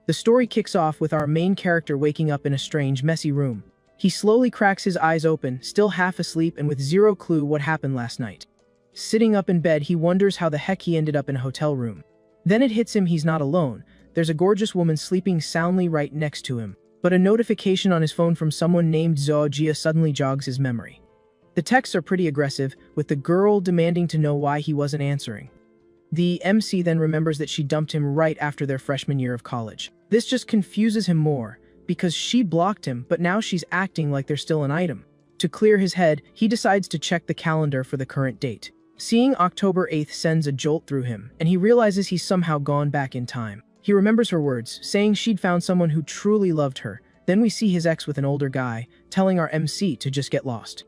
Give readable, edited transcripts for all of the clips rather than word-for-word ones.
The story kicks off with our main character waking up in a strange, messy room. He slowly cracks his eyes open, still half asleep and with zero clue what happened last night. Sitting up in bed, he wonders how the heck he ended up in a hotel room. Then it hits him he's not alone. There's a gorgeous woman sleeping soundly right next to him. But a notification on his phone from someone named Zhao Jia suddenly jogs his memory. The texts are pretty aggressive, with the girl demanding to know why he wasn't answering. The MC then remembers that she dumped him right after their freshman year of college. This just confuses him more, because she blocked him, but now she's acting like they're still an item. To clear his head, he decides to check the calendar for the current date. Seeing October 8th sends a jolt through him, and he realizes he's somehow gone back in time. He remembers her words, saying she'd found someone who truly loved her. Then we see his ex with an older guy, telling our MC to just get lost.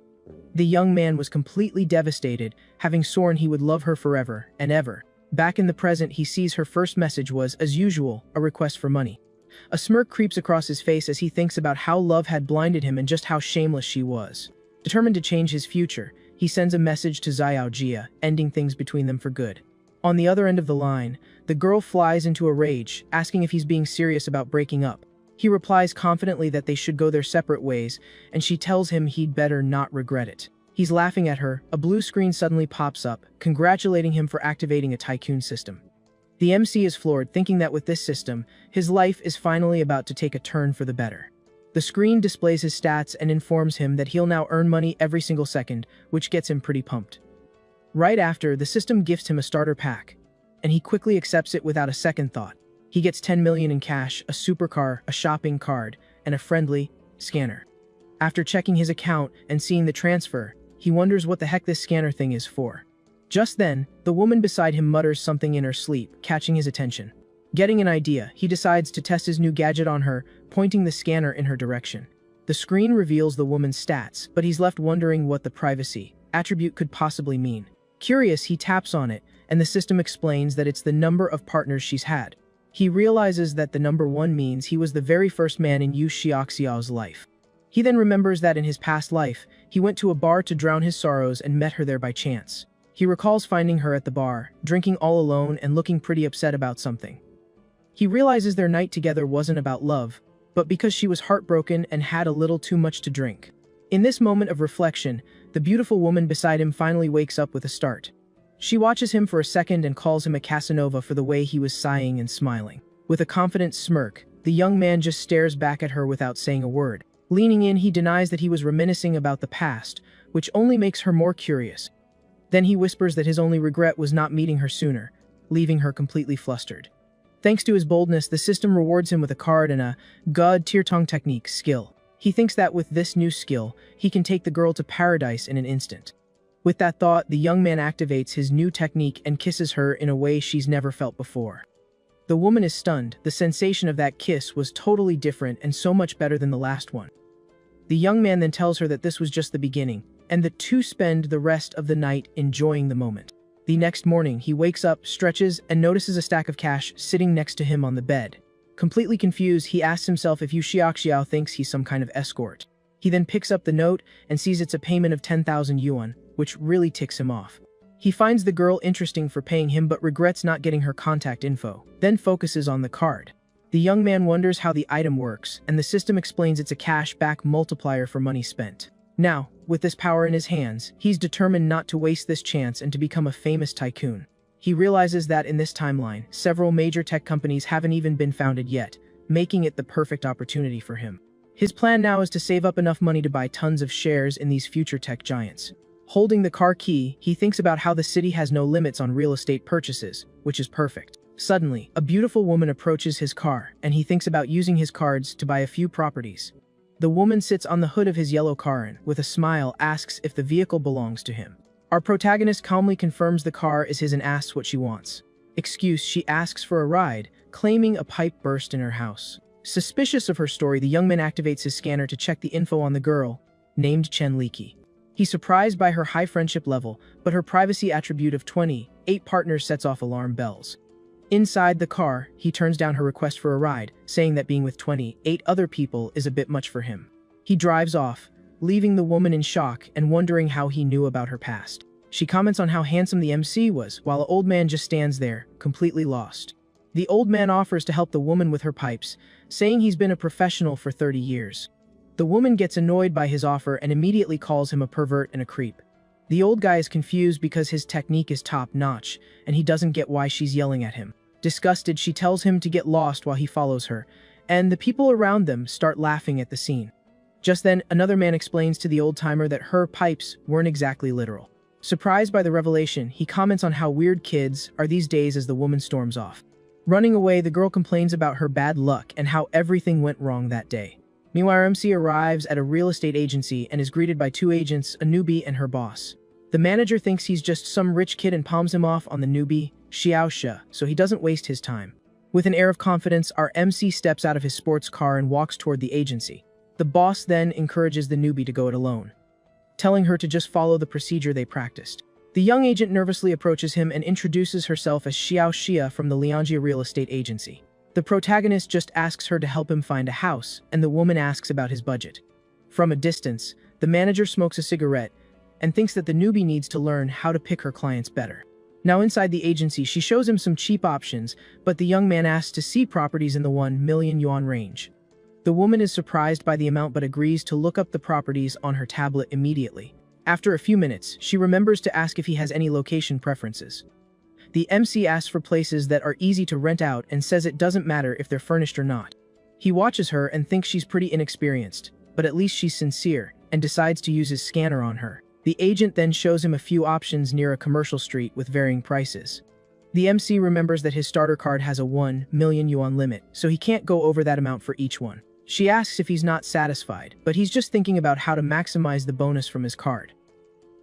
The young man was completely devastated, having sworn he would love her forever and ever. Back in the present, he sees her first message was, as usual, a request for money. A smirk creeps across his face as he thinks about how love had blinded him and just how shameless she was. Determined to change his future, he sends a message to Zhao Jia, ending things between them for good. On the other end of the line, the girl flies into a rage, asking if he's being serious about breaking up. He replies confidently that they should go their separate ways, and she tells him he'd better not regret it. He's laughing at her. A blue screen suddenly pops up, congratulating him for activating a tycoon system. The MC is floored, thinking that with this system, his life is finally about to take a turn for the better. The screen displays his stats and informs him that he'll now earn money every single second, which gets him pretty pumped. Right after, the system gifts him a starter pack, and he quickly accepts it without a second thought. He gets 10 million in cash, a supercar, a shopping card, and a friendly scanner. After checking his account and seeing the transfer, he wonders what the heck this scanner thing is for. Just then, the woman beside him mutters something in her sleep, catching his attention. Getting an idea, he decides to test his new gadget on her, pointing the scanner in her direction. The screen reveals the woman's stats, but he's left wondering what the privacy attribute could possibly mean. Curious, he taps on it, and the system explains that it's the number of partners she's had. He realizes that the number 1 means he was the very first man in Yu Xiaoxiao's life. He then remembers that in his past life, he went to a bar to drown his sorrows and met her there by chance. He recalls finding her at the bar, drinking all alone and looking pretty upset about something. He realizes their night together wasn't about love, but because she was heartbroken and had a little too much to drink. In this moment of reflection, the beautiful woman beside him finally wakes up with a start. She watches him for a second and calls him a Casanova for the way he was sighing and smiling. With a confident smirk, the young man just stares back at her without saying a word. Leaning in, he denies that he was reminiscing about the past, which only makes her more curious. Then he whispers that his only regret was not meeting her sooner, leaving her completely flustered. Thanks to his boldness, the system rewards him with a card and a God tier tongue technique skill. He thinks that with this new skill, he can take the girl to paradise in an instant. With that thought, the young man activates his new technique and kisses her in a way she's never felt before. The woman is stunned. The sensation of that kiss was totally different and so much better than the last one. The young man then tells her that this was just the beginning, and the two spend the rest of the night enjoying the moment. The next morning, he wakes up, stretches, and notices a stack of cash sitting next to him on the bed. Completely confused, he asks himself if Yu Xiaoxiao thinks he's some kind of escort. He then picks up the note and sees it's a payment of 10,000 yuan, which really ticks him off. He finds the girl interesting for paying him but regrets not getting her contact info, then focuses on the card. The young man wonders how the item works, and the system explains it's a cash-back multiplier for money spent. Now, with this power in his hands, he's determined not to waste this chance and to become a famous tycoon. He realizes that in this timeline, several major tech companies haven't even been founded yet, making it the perfect opportunity for him. His plan now is to save up enough money to buy tons of shares in these future tech giants. Holding the car key, he thinks about how the city has no limits on real estate purchases, which is perfect. Suddenly, a beautiful woman approaches his car, and he thinks about using his cards to buy a few properties. The woman sits on the hood of his yellow car and, with a smile, asks if the vehicle belongs to him. Our protagonist calmly confirms the car is his and asks what she wants. Excuse, she asks for a ride, claiming a pipe burst in her house. Suspicious of her story, the young man activates his scanner to check the info on the girl, named Chen Liki. He's surprised by her high friendship level, but her privacy attribute of 28 partners sets off alarm bells. Inside the car, he turns down her request for a ride, saying that being with 28 other people is a bit much for him. He drives off, leaving the woman in shock and wondering how he knew about her past. She comments on how handsome the MC was, while the old man just stands there, completely lost. The old man offers to help the woman with her pipes, saying he's been a professional for 30 years. The woman gets annoyed by his offer and immediately calls him a pervert and a creep. The old guy is confused because his technique is top-notch, and he doesn't get why she's yelling at him. Disgusted, she tells him to get lost while he follows her, and the people around them start laughing at the scene. Just then, another man explains to the old-timer that her pipes weren't exactly literal. Surprised by the revelation, he comments on how weird kids are these days as the woman storms off. Running away, the girl complains about her bad luck and how everything went wrong that day. Meanwhile, MC arrives at a real estate agency and is greeted by two agents, a newbie and her boss. The manager thinks he's just some rich kid and palms him off on the newbie, Xiao Shi, so he doesn't waste his time. With an air of confidence, our MC steps out of his sports car and walks toward the agency. The boss then encourages the newbie to go it alone, telling her to just follow the procedure they practiced. The young agent nervously approaches him and introduces herself as Xiao Xia from the Lianjia real estate agency. The protagonist just asks her to help him find a house, and the woman asks about his budget. From a distance, the manager smokes a cigarette and thinks that the newbie needs to learn how to pick her clients better. Now inside the agency, she shows him some cheap options, but the young man asks to see properties in the 1 million yuan range. The woman is surprised by the amount but agrees to look up the properties on her tablet immediately. After a few minutes, she remembers to ask if he has any location preferences. The MC asks for places that are easy to rent out and says it doesn't matter if they're furnished or not. He watches her and thinks she's pretty inexperienced, but at least she's sincere, and decides to use his scanner on her. The agent then shows him a few options near a commercial street with varying prices. The MC remembers that his starter card has a 1 million yuan limit, so he can't go over that amount for each one. She asks if he's not satisfied, but he's just thinking about how to maximize the bonus from his card.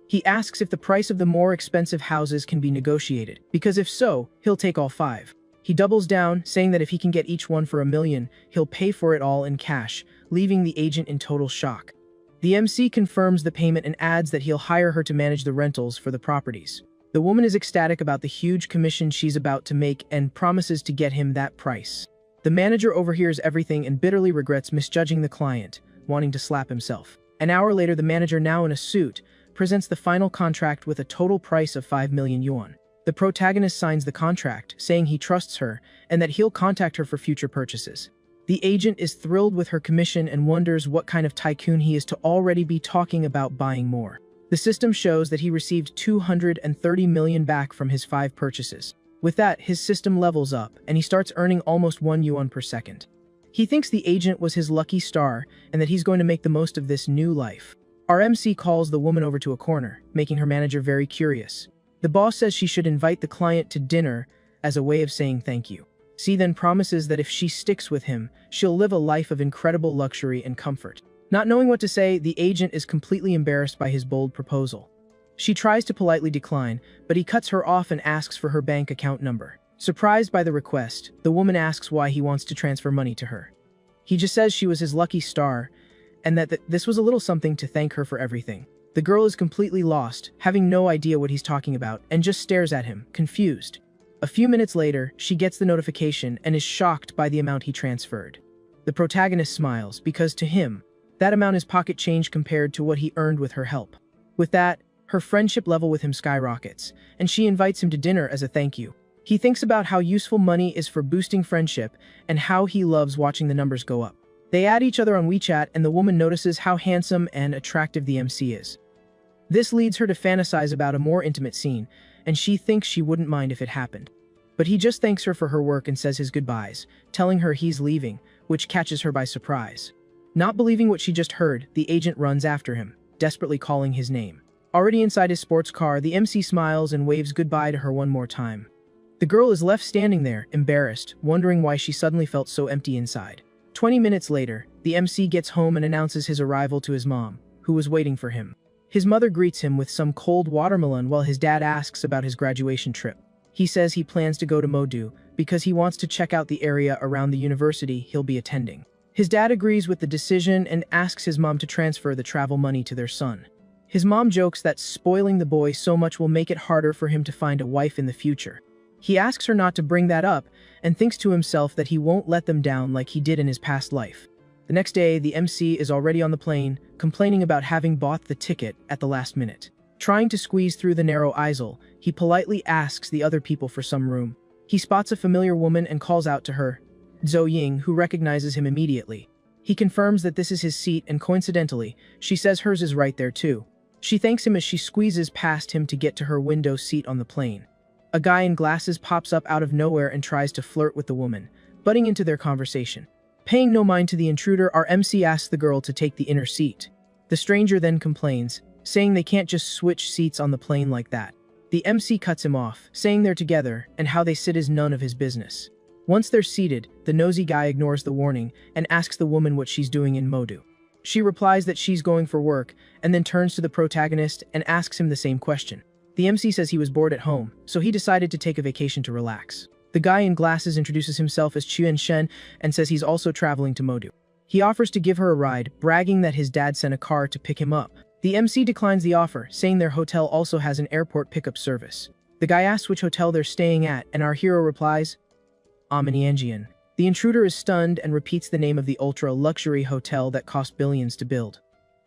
He asks if the price of the more expensive houses can be negotiated, because if so, he'll take all 5. He doubles down, saying that if he can get each one for 1 million, he'll pay for it all in cash, leaving the agent in total shock. The MC confirms the payment and adds that he'll hire her to manage the rentals for the properties. The woman is ecstatic about the huge commission she's about to make and promises to get him that price. The manager overhears everything and bitterly regrets misjudging the client, wanting to slap himself. An hour later, the manager, now in a suit, presents the final contract with a total price of 5 million yuan. The protagonist signs the contract, saying he trusts her and that he'll contact her for future purchases. The agent is thrilled with her commission and wonders what kind of tycoon he is to already be talking about buying more. The system shows that he received 230 million back from his 5 purchases. With that, his system levels up, and he starts earning almost 1 yuan per second. He thinks the agent was his lucky star, and that he's going to make the most of this new life. Our MC calls the woman over to a corner, making her manager very curious. The boss says she should invite the client to dinner as a way of saying thank you. C then promises that if she sticks with him, she'll live a life of incredible luxury and comfort. Not knowing what to say, the agent is completely embarrassed by his bold proposal. She tries to politely decline, but he cuts her off and asks for her bank account number. Surprised by the request, the woman asks why he wants to transfer money to her. He just says she was his lucky star, and that this was a little something to thank her for everything. The girl is completely lost, having no idea what he's talking about, and just stares at him, confused. A few minutes later, she gets the notification and is shocked by the amount he transferred. The protagonist smiles, because to him, that amount is pocket change compared to what he earned with her help. With that, her friendship level with him skyrockets, and she invites him to dinner as a thank you. He thinks about how useful money is for boosting friendship and how he loves watching the numbers go up. They add each other on WeChat, and the woman notices how handsome and attractive the MC is. This leads her to fantasize about a more intimate scene, and she thinks she wouldn't mind if it happened. But he just thanks her for her work and says his goodbyes, telling her he's leaving, which catches her by surprise. Not believing what she just heard, the agent runs after him, desperately calling his name. Already inside his sports car, the MC smiles and waves goodbye to her one more time. The girl is left standing there, embarrassed, wondering why she suddenly felt so empty inside. 20 minutes later, the MC gets home and announces his arrival to his mom, who was waiting for him. His mother greets him with some cold watermelon while his dad asks about his graduation trip. He says he plans to go to Modu because he wants to check out the area around the university he'll be attending. His dad agrees with the decision and asks his mom to transfer the travel money to their son. His mom jokes that spoiling the boy so much will make it harder for him to find a wife in the future. He asks her not to bring that up and thinks to himself that he won't let them down like he did in his past life. The next day, the MC is already on the plane, complaining about having bought the ticket at the last minute. Trying to squeeze through the narrow aisle, he politely asks the other people for some room. He spots a familiar woman and calls out to her, Zhou Ying, who recognizes him immediately. He confirms that this is his seat, and coincidentally, she says hers is right there too. She thanks him as she squeezes past him to get to her window seat on the plane. A guy in glasses pops up out of nowhere and tries to flirt with the woman, butting into their conversation. Paying no mind to the intruder, our MC asks the girl to take the inner seat. The stranger then complains, saying they can't just switch seats on the plane like that. The MC cuts him off, saying they're together, and how they sit is none of his business. Once they're seated, the nosy guy ignores the warning and asks the woman what she's doing in Modu. She replies that she's going for work, and then turns to the protagonist and asks him the same question. The MC says he was bored at home, so he decided to take a vacation to relax. The guy in glasses introduces himself as Chuan Shen and says he's also traveling to Modu. He offers to give her a ride, bragging that his dad sent a car to pick him up. The MC declines the offer, saying their hotel also has an airport pickup service. The guy asks which hotel they're staying at, and our hero replies, Amanianjian. The intruder is stunned and repeats the name of the ultra-luxury hotel that cost billions to build.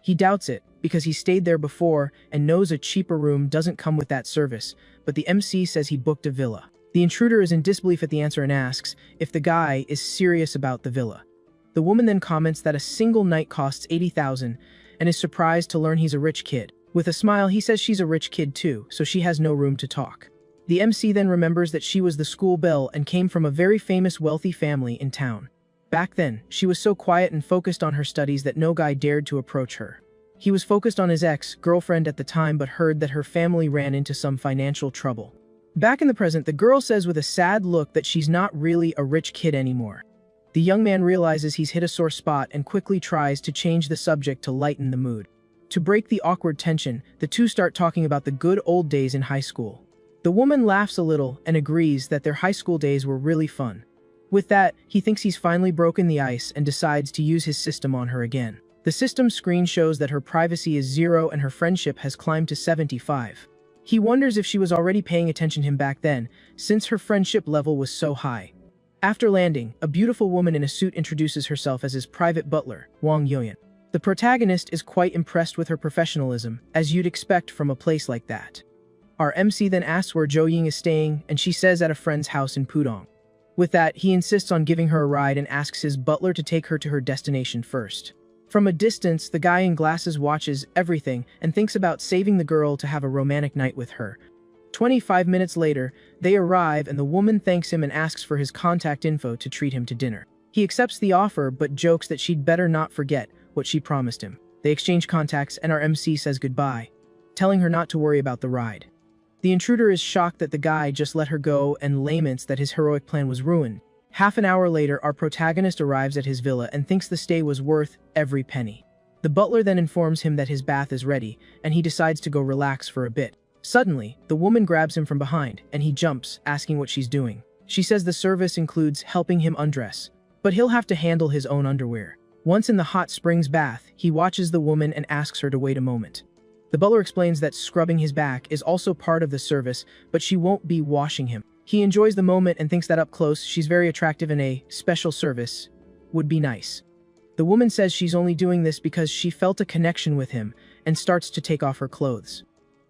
He doubts it, because he stayed there before and knows a cheaper room doesn't come with that service, but the MC says he booked a villa. The intruder is in disbelief at the answer and asks if the guy is serious about the villa. The woman then comments that a single night costs 80,000 and is surprised to learn he's a rich kid. With a smile, he says she's a rich kid too, so she has no room to talk. The MC then remembers that she was the school belle and came from a very famous wealthy family in town. Back then, she was so quiet and focused on her studies that no guy dared to approach her. He was focused on his ex-girlfriend at the time but heard that her family ran into some financial trouble. Back in the present, the girl says with a sad look that she's not really a rich kid anymore. The young man realizes he's hit a sore spot and quickly tries to change the subject to lighten the mood. To break the awkward tension, the two start talking about the good old days in high school. The woman laughs a little and agrees that their high school days were really fun. With that, he thinks he's finally broken the ice and decides to use his system on her again. The system screen shows that her privacy is 0 and her friendship has climbed to 75. He wonders if she was already paying attention to him back then, since her friendship level was so high. After landing, a beautiful woman in a suit introduces herself as his private butler, Wang Yoyan. The protagonist is quite impressed with her professionalism, as you'd expect from a place like that. Our MC then asks where Zhou Ying is staying, and she says at a friend's house in Pudong. With that, he insists on giving her a ride and asks his butler to take her to her destination first. From a distance, the guy in glasses watches everything and thinks about saving the girl to have a romantic night with her. 25 minutes later, they arrive and the woman thanks him and asks for his contact info to treat him to dinner. He accepts the offer but jokes that she'd better not forget what she promised him. They exchange contacts and our MC says goodbye, telling her not to worry about the ride. The intruder is shocked that the guy just let her go and laments that his heroic plan was ruined. Half an hour later, our protagonist arrives at his villa and thinks the stay was worth every penny. The butler then informs him that his bath is ready, and he decides to go relax for a bit. Suddenly, the woman grabs him from behind, and he jumps, asking what she's doing. She says the service includes helping him undress, but he'll have to handle his own underwear. Once in the hot springs bath, he watches the woman and asks her to wait a moment. The butler explains that scrubbing his back is also part of the service, but she won't be washing him. He enjoys the moment and thinks that up close, she's very attractive and a special service would be nice. The woman says she's only doing this because she felt a connection with him and starts to take off her clothes.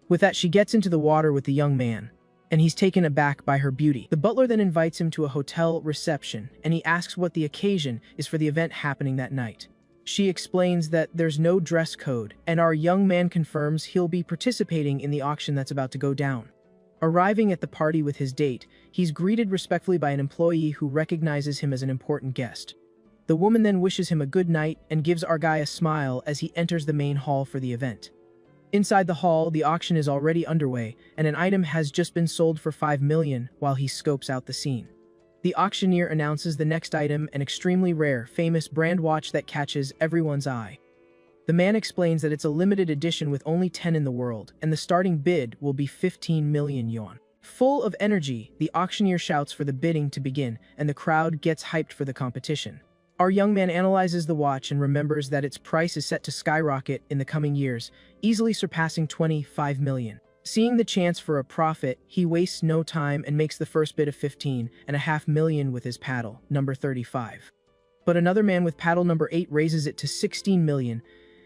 With that, she gets into the water with the young man, and he's taken aback by her beauty. The butler then invites him to a hotel reception, and he asks what the occasion is for the event happening that night. She explains that there's no dress code, and our young man confirms he'll be participating in the auction that's about to go down. Arriving at the party with his date, he's greeted respectfully by an employee who recognizes him as an important guest. The woman then wishes him a good night and gives our guy a smile as he enters the main hall for the event. Inside the hall, the auction is already underway, and an item has just been sold for 5 million while he scopes out the scene. The auctioneer announces the next item, an extremely rare, famous brand watch that catches everyone's eye. The man explains that it's a limited edition with only 10 in the world, and the starting bid will be 15 million yuan. Full of energy, the auctioneer shouts for the bidding to begin, and the crowd gets hyped for the competition. Our young man analyzes the watch and remembers that its price is set to skyrocket in the coming years, easily surpassing 25 million. Seeing the chance for a profit, he wastes no time and makes the first bid of 15.5 million with his paddle, number 35. But another man with paddle number 8 raises it to 16 million,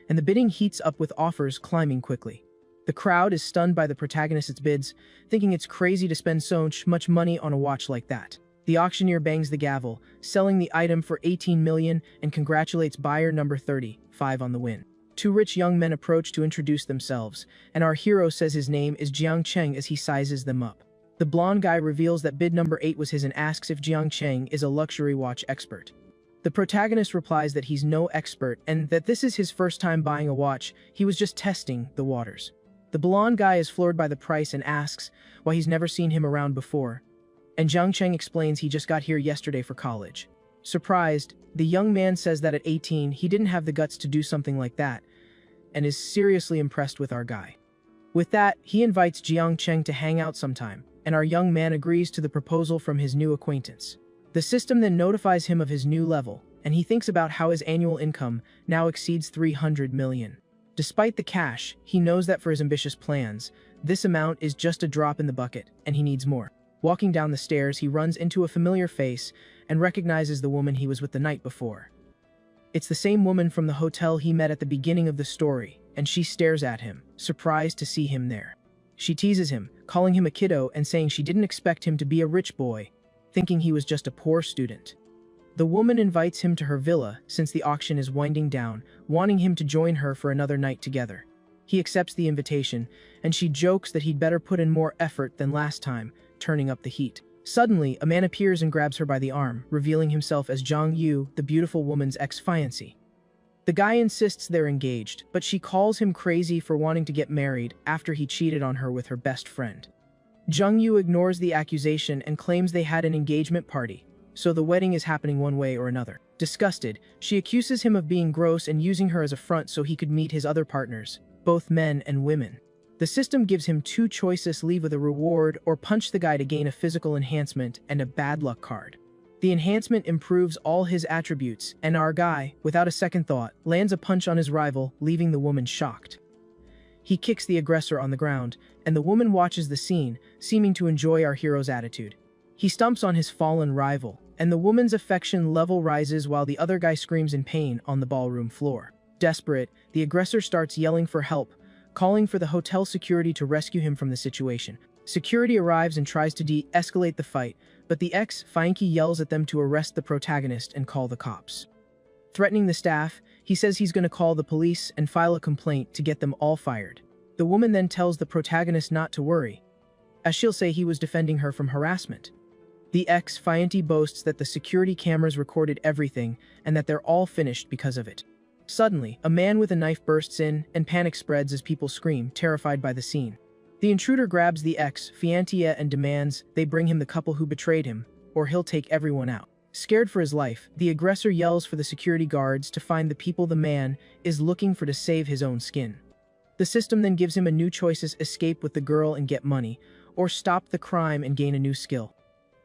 and the bidding heats up with offers climbing quickly. The The crowd is stunned by the protagonist's bids, thinking it's crazy to spend so much money on a watch like that. The auctioneer bangs the gavel, selling the item for 18 million and congratulates buyer number 35 on the win. Two rich young men approach to introduce themselves, and our hero says his name is Jiang Cheng as he sizes them up. The blonde guy reveals that bid number 8 was his and asks if Jiang Cheng is a luxury watch expert. The protagonist replies that he's no expert and that this is his first time buying a watch, he was just testing the waters. The blonde guy is floored by the price and asks why he's never seen him around before, and Jiang Cheng explains he just got here yesterday for college. Surprised, the young man says that at 18 he didn't have the guts to do something like that, and is seriously impressed with our guy. With that, he invites Jiang Cheng to hang out sometime, and our young man agrees to the proposal from his new acquaintance. The system then notifies him of his new level, and he thinks about how his annual income now exceeds 300 million. Despite the cash, he knows that for his ambitious plans, this amount is just a drop in the bucket, and he needs more. Walking down the stairs, he runs into a familiar face and recognizes the woman he was with the night before. It's the same woman from the hotel he met at the beginning of the story, and she stares at him, surprised to see him there. She teases him, calling him a kiddo and saying she didn't expect him to be a rich boy, thinking he was just a poor student. The woman invites him to her villa since the auction is winding down, wanting him to join her for another night together. He accepts the invitation, and she jokes that he'd better put in more effort than last time, turning up the heat. Suddenly, a man appears and grabs her by the arm, revealing himself as Zhang Yu, the beautiful woman's ex-fiancé. The guy insists they're engaged, but she calls him crazy for wanting to get married after he cheated on her with her best friend. Zhang Yu ignores the accusation and claims they had an engagement party, so the wedding is happening one way or another. Disgusted, she accuses him of being gross and using her as a front so he could meet his other partners, both men and women. The system gives him two choices: leave with a reward or punch the guy to gain a physical enhancement and a bad luck card. The enhancement improves all his attributes, and our guy, without a second thought, lands a punch on his rival, leaving the woman shocked. He kicks the aggressor on the ground, and the woman watches the scene, seeming to enjoy our hero's attitude. He stomps on his fallen rival, and the woman's affection level rises while the other guy screams in pain on the ballroom floor. Desperate, the aggressor starts yelling for help, calling for the hotel security to rescue him from the situation. Security arrives and tries to de-escalate the fight, but the ex-fiancé yells at them to arrest the protagonist and call the cops. Threatening the staff, he says he's going to call the police and file a complaint to get them all fired. The woman then tells the protagonist not to worry, as she'll say he was defending her from harassment. The ex-fiancé boasts that the security cameras recorded everything and that they're all finished because of it. Suddenly, a man with a knife bursts in, and panic spreads as people scream, terrified by the scene. The intruder grabs the ex-fiancée and demands they bring him the couple who betrayed him, or he'll take everyone out. Scared for his life, the aggressor yells for the security guards to find the people the man is looking for to save his own skin. The system then gives him a new choice: escape with the girl and get money, or stop the crime and gain a new skill.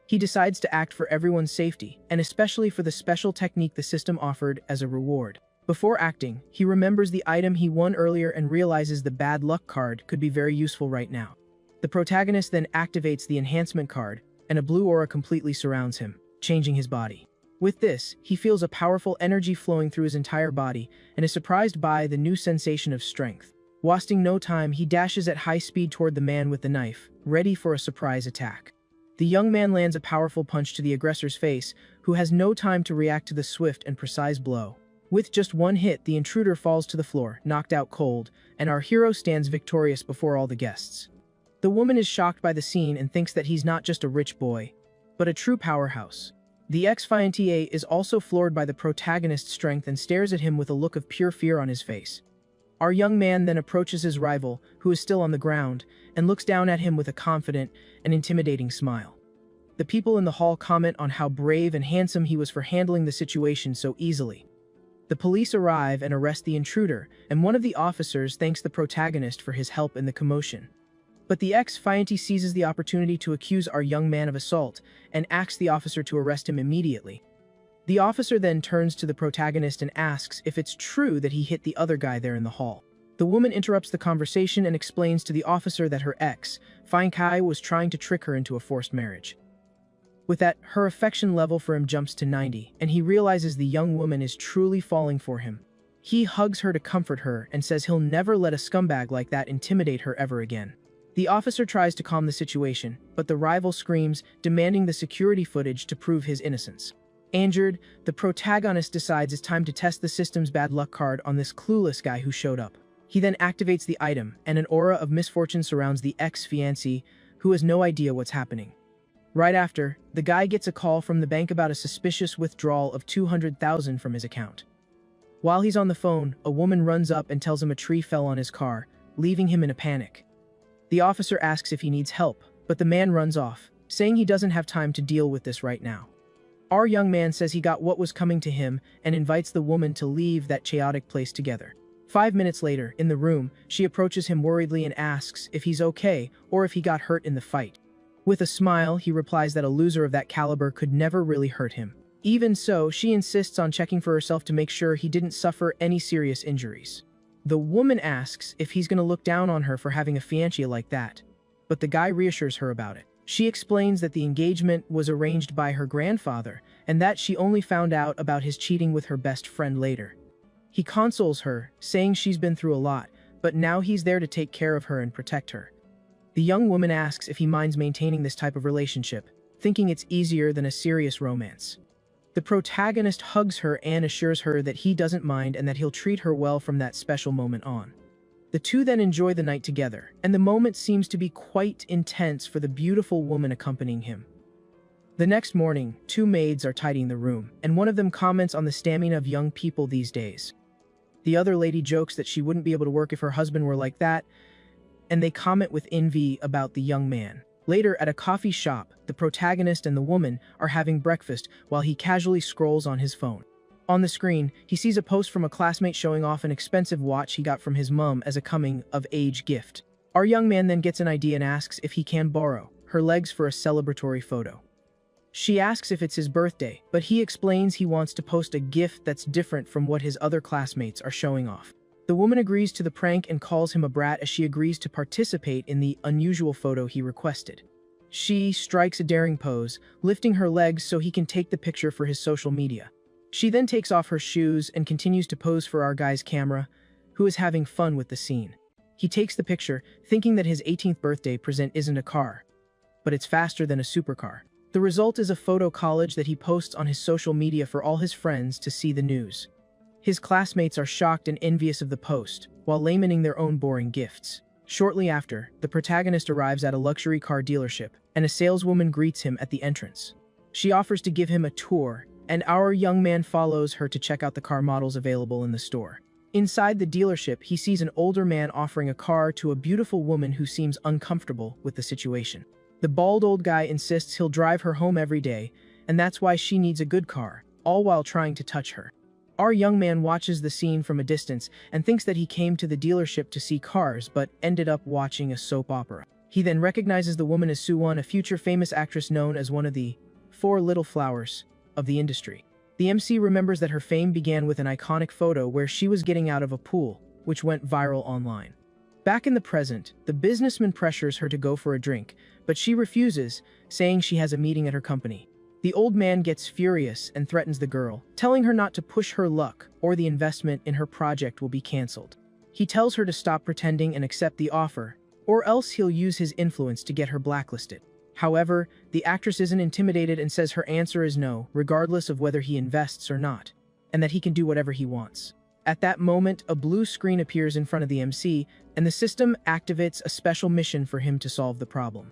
He decides to act for everyone's safety, and especially for the special technique the system offered as a reward. Before acting, he remembers the item he won earlier and realizes the bad luck card could be very useful right now. The protagonist then activates the enhancement card, and a blue aura completely surrounds him, changing his body. With this, he feels a powerful energy flowing through his entire body and is surprised by the new sensation of strength. Wasting no time, he dashes at high speed toward the man with the knife, ready for a surprise attack. The young man lands a powerful punch to the aggressor's face, who has no time to react to the swift and precise blow. With just one hit, the intruder falls to the floor, knocked out cold, and our hero stands victorious before all the guests. The woman is shocked by the scene and thinks that he's not just a rich boy, but a true powerhouse. The ex-fiancé is also floored by the protagonist's strength and stares at him with a look of pure fear on his face. Our young man then approaches his rival, who is still on the ground, and looks down at him with a confident and intimidating smile. The people in the hall comment on how brave and handsome he was for handling the situation so easily. The police arrive and arrest the intruder, and one of the officers thanks the protagonist for his help in the commotion. But the ex-fiancé seizes the opportunity to accuse our young man of assault and asks the officer to arrest him immediately. The officer then turns to the protagonist and asks if it's true that he hit the other guy there in the hall. The woman interrupts the conversation and explains to the officer that her ex-fiancé was trying to trick her into a forced marriage. With that, her affection level for him jumps to 90, and he realizes the young woman is truly falling for him. He hugs her to comfort her and says he'll never let a scumbag like that intimidate her ever again. The officer tries to calm the situation, but the rival screams, demanding the security footage to prove his innocence. Angered, the protagonist decides it's time to test the system's bad luck card on this clueless guy who showed up. He then activates the item, and an aura of misfortune surrounds the ex-fiancé, who has no idea what's happening. Right after, the guy gets a call from the bank about a suspicious withdrawal of $200,000 from his account. While he's on the phone, a woman runs up and tells him a tree fell on his car, leaving him in a panic. The officer asks if he needs help, but the man runs off, saying he doesn't have time to deal with this right now. Our young man says he got what was coming to him and invites the woman to leave that chaotic place together. 5 minutes later, in the room, she approaches him worriedly and asks if he's okay or if he got hurt in the fight. With a smile, he replies that a loser of that caliber could never really hurt him. Even so, she insists on checking for herself to make sure he didn't suffer any serious injuries. The woman asks if he's going to look down on her for having a fiancé like that, but the guy reassures her about it. She explains that the engagement was arranged by her grandfather and that she only found out about his cheating with her best friend later. He consoles her, saying she's been through a lot, but now he's there to take care of her and protect her. The young woman asks if he minds maintaining this type of relationship, thinking it's easier than a serious romance. The protagonist hugs her and assures her that he doesn't mind and that he'll treat her well from that special moment on. The two then enjoy the night together, and the moment seems to be quite intense for the beautiful woman accompanying him. The next morning, two maids are tidying the room, and one of them comments on the stamina of young people these days. The other lady jokes that she wouldn't be able to work if her husband were like that, and they comment with envy about the young man. Later, at a coffee shop, the protagonist and the woman are having breakfast while he casually scrolls on his phone. On the screen, he sees a post from a classmate showing off an expensive watch he got from his mom as a coming-of-age gift. Our young man then gets an idea and asks if he can borrow her legs for a celebratory photo. She asks if it's his birthday, but he explains he wants to post a gift that's different from what his other classmates are showing off. The woman agrees to the prank and calls him a brat as she agrees to participate in the unusual photo he requested. She strikes a daring pose, lifting her legs so he can take the picture for his social media. She then takes off her shoes and continues to pose for our guy's camera, who is having fun with the scene. He takes the picture, thinking that his 18th birthday present isn't a car, but it's faster than a supercar. The result is a photo collage that he posts on his social media for all his friends to see the news. His classmates are shocked and envious of the post, while lamenting their own boring gifts. Shortly after, the protagonist arrives at a luxury car dealership, and a saleswoman greets him at the entrance. She offers to give him a tour, and our young man follows her to check out the car models available in the store. Inside the dealership, he sees an older man offering a car to a beautiful woman who seems uncomfortable with the situation. The bald old guy insists he'll drive her home every day, and that's why she needs a good car, all while trying to touch her. Our young man watches the scene from a distance and thinks that he came to the dealership to see cars but ended up watching a soap opera. He then recognizes the woman as Soo-won, a future famous actress known as one of the 4 little flowers of the industry. The MC remembers that her fame began with an iconic photo where she was getting out of a pool, which went viral online. Back in the present, the businessman pressures her to go for a drink, but she refuses, saying she has a meeting at her company. The old man gets furious and threatens the girl, telling her not to push her luck or the investment in her project will be cancelled. He tells her to stop pretending and accept the offer, or else he'll use his influence to get her blacklisted. However, the actress isn't intimidated and says her answer is no, regardless of whether he invests or not, and that he can do whatever he wants. At that moment, a blue screen appears in front of the MC, and the system activates a special mission for him to solve the problem.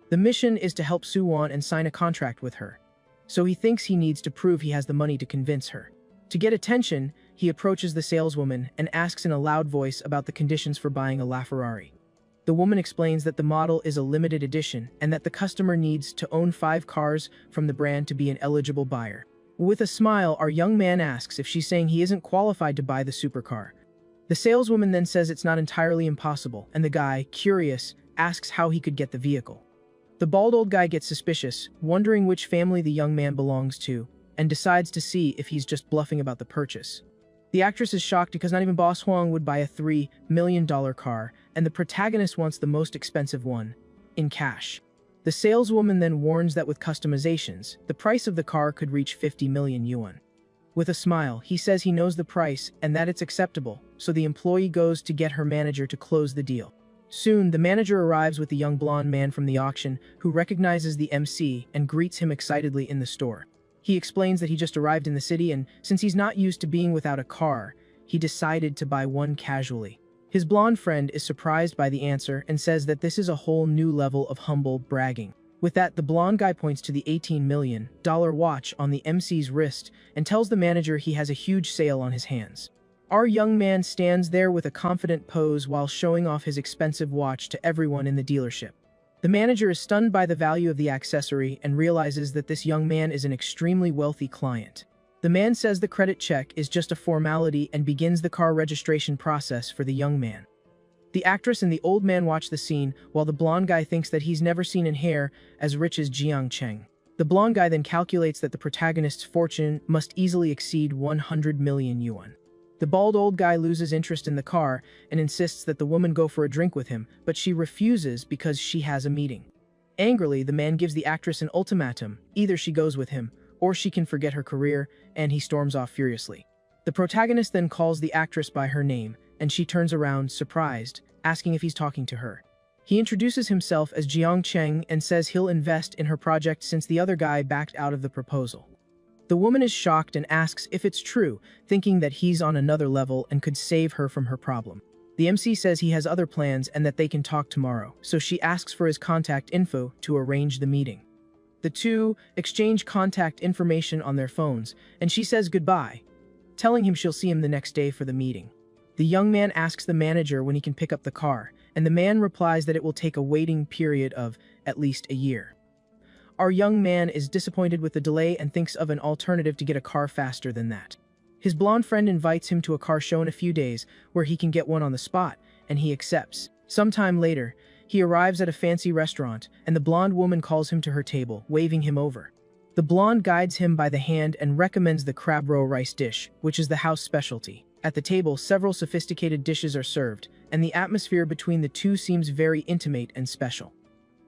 The mission is to help Soo-won and sign a contract with her. So he thinks he needs to prove he has the money to convince her. To get attention, he approaches the saleswoman and asks in a loud voice about the conditions for buying a LaFerrari. The woman explains that the model is a limited edition and that the customer needs to own 5 cars from the brand to be an eligible buyer. With a smile, our young man asks if she's saying he isn't qualified to buy the supercar. The saleswoman then says it's not entirely impossible, and the guy, curious, asks how he could get the vehicle. The bald old guy gets suspicious, wondering which family the young man belongs to, and decides to see if he's just bluffing about the purchase. The actress is shocked because not even Boss Huang would buy a $3 million car, and the protagonist wants the most expensive one, in cash. The saleswoman then warns that with customizations, the price of the car could reach 50 million yuan. With a smile, he says he knows the price and that it's acceptable, so the employee goes to get her manager to close the deal. Soon, the manager arrives with the young blonde man from the auction, who recognizes the MC and greets him excitedly in the store. He explains that he just arrived in the city and, since he's not used to being without a car, he decided to buy one casually. His blonde friend is surprised by the answer and says that this is a whole new level of humble bragging. With that, the blonde guy points to the $18 million watch on the MC's wrist and tells the manager he has a huge sale on his hands. Our young man stands there with a confident pose while showing off his expensive watch to everyone in the dealership. The manager is stunned by the value of the accessory and realizes that this young man is an extremely wealthy client. The man says the credit check is just a formality and begins the car registration process for the young man. The actress and the old man watch the scene, while the blonde guy thinks that he's never seen in hair as rich as Jiang Cheng. The blonde guy then calculates that the protagonist's fortune must easily exceed 100 million yuan. The bald old guy loses interest in the car and insists that the woman go for a drink with him, but she refuses because she has a meeting. Angrily, the man gives the actress an ultimatum: either she goes with him, or she can forget her career, and he storms off furiously. The protagonist then calls the actress by her name, and she turns around, surprised, asking if he's talking to her. He introduces himself as Jiang Cheng and says he'll invest in her project since the other guy backed out of the proposal. The woman is shocked and asks if it's true, thinking that he's on another level and could save her from her problem. The MC says he has other plans and that they can talk tomorrow, so she asks for his contact info to arrange the meeting. The two exchange contact information on their phones, and she says goodbye, telling him she'll see him the next day for the meeting. The young man asks the manager when he can pick up the car, and the man replies that it will take a waiting period of at least a year. Our young man is disappointed with the delay and thinks of an alternative to get a car faster than that. His blonde friend invites him to a car show in a few days where he can get one on the spot, and he accepts. Sometime later, he arrives at a fancy restaurant, and the blonde woman calls him to her table, waving him over. The blonde guides him by the hand and recommends the crab roe rice dish, which is the house specialty. At the table, several sophisticated dishes are served, and the atmosphere between the two seems very intimate and special.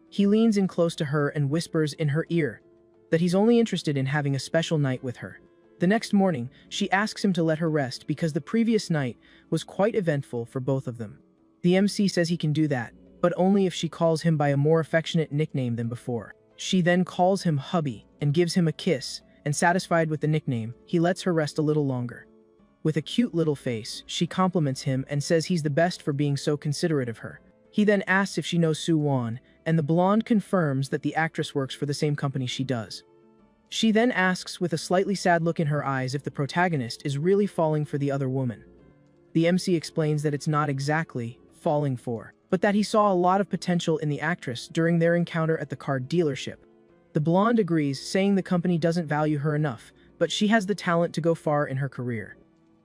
He leans in close to her and whispers in her ear that he's only interested in having a special night with her. The next morning, she asks him to let her rest because the previous night was quite eventful for both of them. The MC says he can do that, but only if she calls him by a more affectionate nickname than before. She then calls him hubby and gives him a kiss, and satisfied with the nickname, he lets her rest a little longer. With a cute little face, she compliments him and says he's the best for being so considerate of her. He then asks if she knows Su Wan, and the blonde confirms that the actress works for the same company she does. She then asks with a slightly sad look in her eyes if the protagonist is really falling for the other woman. The MC explains that it's not exactly falling for, but that he saw a lot of potential in the actress during their encounter at the car dealership. The blonde agrees, saying the company doesn't value her enough, but she has the talent to go far in her career.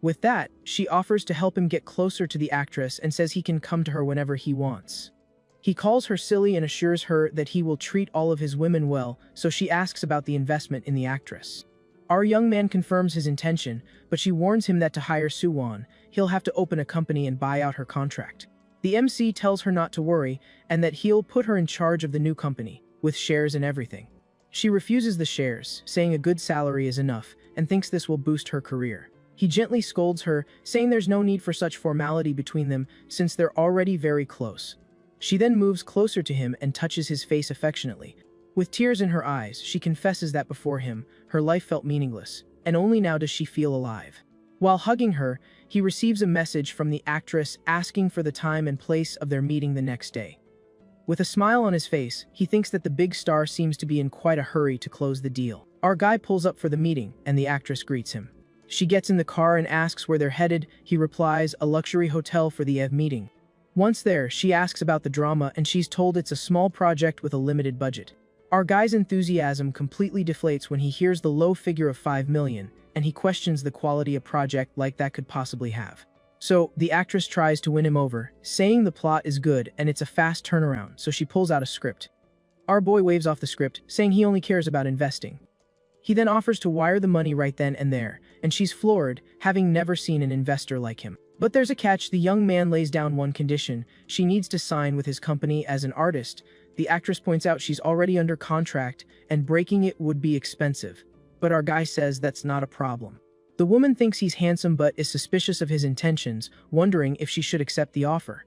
With that, she offers to help him get closer to the actress and says he can come to her whenever he wants. He calls her silly and assures her that he will treat all of his women well, so she asks about the investment in the actress. Our young man confirms his intention, but she warns him that to hire Su Wan, he'll have to open a company and buy out her contract. The MC tells her not to worry, and that he'll put her in charge of the new company, with shares and everything. She refuses the shares, saying a good salary is enough, and thinks this will boost her career. He gently scolds her, saying there's no need for such formality between them since they're already very close. She then moves closer to him and touches his face affectionately. With tears in her eyes, she confesses that before him, her life felt meaningless, and only now does she feel alive. While hugging her, he receives a message from the actress asking for the time and place of their meeting the next day. With a smile on his face, he thinks that the big star seems to be in quite a hurry to close the deal. Our guy pulls up for the meeting, and the actress greets him. She gets in the car and asks where they're headed. He replies, a luxury hotel for the meeting. Once there, she asks about the drama, and she's told it's a small project with a limited budget. Our guy's enthusiasm completely deflates when he hears the low figure of 5 million, and he questions the quality a project like that could possibly have. So, the actress tries to win him over, saying the plot is good and it's a fast turnaround, so she pulls out a script. Our boy waves off the script, saying he only cares about investing. He then offers to wire the money right then and there, and she's floored, having never seen an investor like him. But there's a catch. The young man lays down one condition: she needs to sign with his company as an artist. The actress points out she's already under contract, and breaking it would be expensive. But our guy says that's not a problem. The woman thinks he's handsome but is suspicious of his intentions, wondering if she should accept the offer.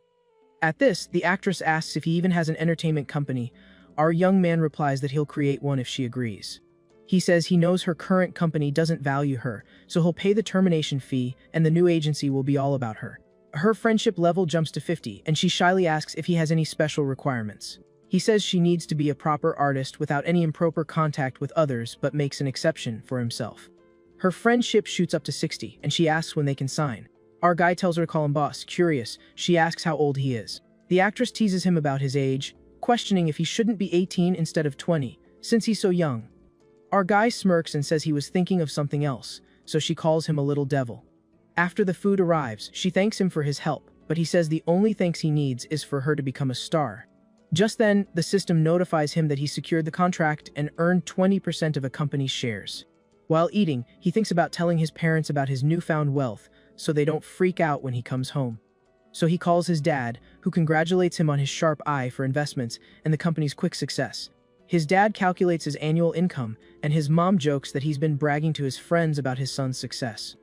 At this, the actress asks if he even has an entertainment company. Our young man replies that he'll create one if she agrees. He says he knows her current company doesn't value her, so he'll pay the termination fee and the new agency will be all about her. Her friendship level jumps to 50, and she shyly asks if he has any special requirements. He says she needs to be a proper artist without any improper contact with others, but makes an exception for himself. Her friendship shoots up to 60, and she asks when they can sign. Our guy tells her to call him boss. Curious, she asks how old he is. The actress teases him about his age, questioning if he shouldn't be 18 instead of 20, since he's so young. Our guy smirks and says he was thinking of something else, so she calls him a little devil. After the food arrives, she thanks him for his help, but he says the only thanks he needs is for her to become a star. Just then, the system notifies him that he secured the contract and earned 20% of a company's shares. While eating, he thinks about telling his parents about his newfound wealth, so they don't freak out when he comes home. So he calls his dad, who congratulates him on his sharp eye for investments and the company's quick success. His dad calculates his annual income, and his mom jokes that he's been bragging to his friends about his son's success.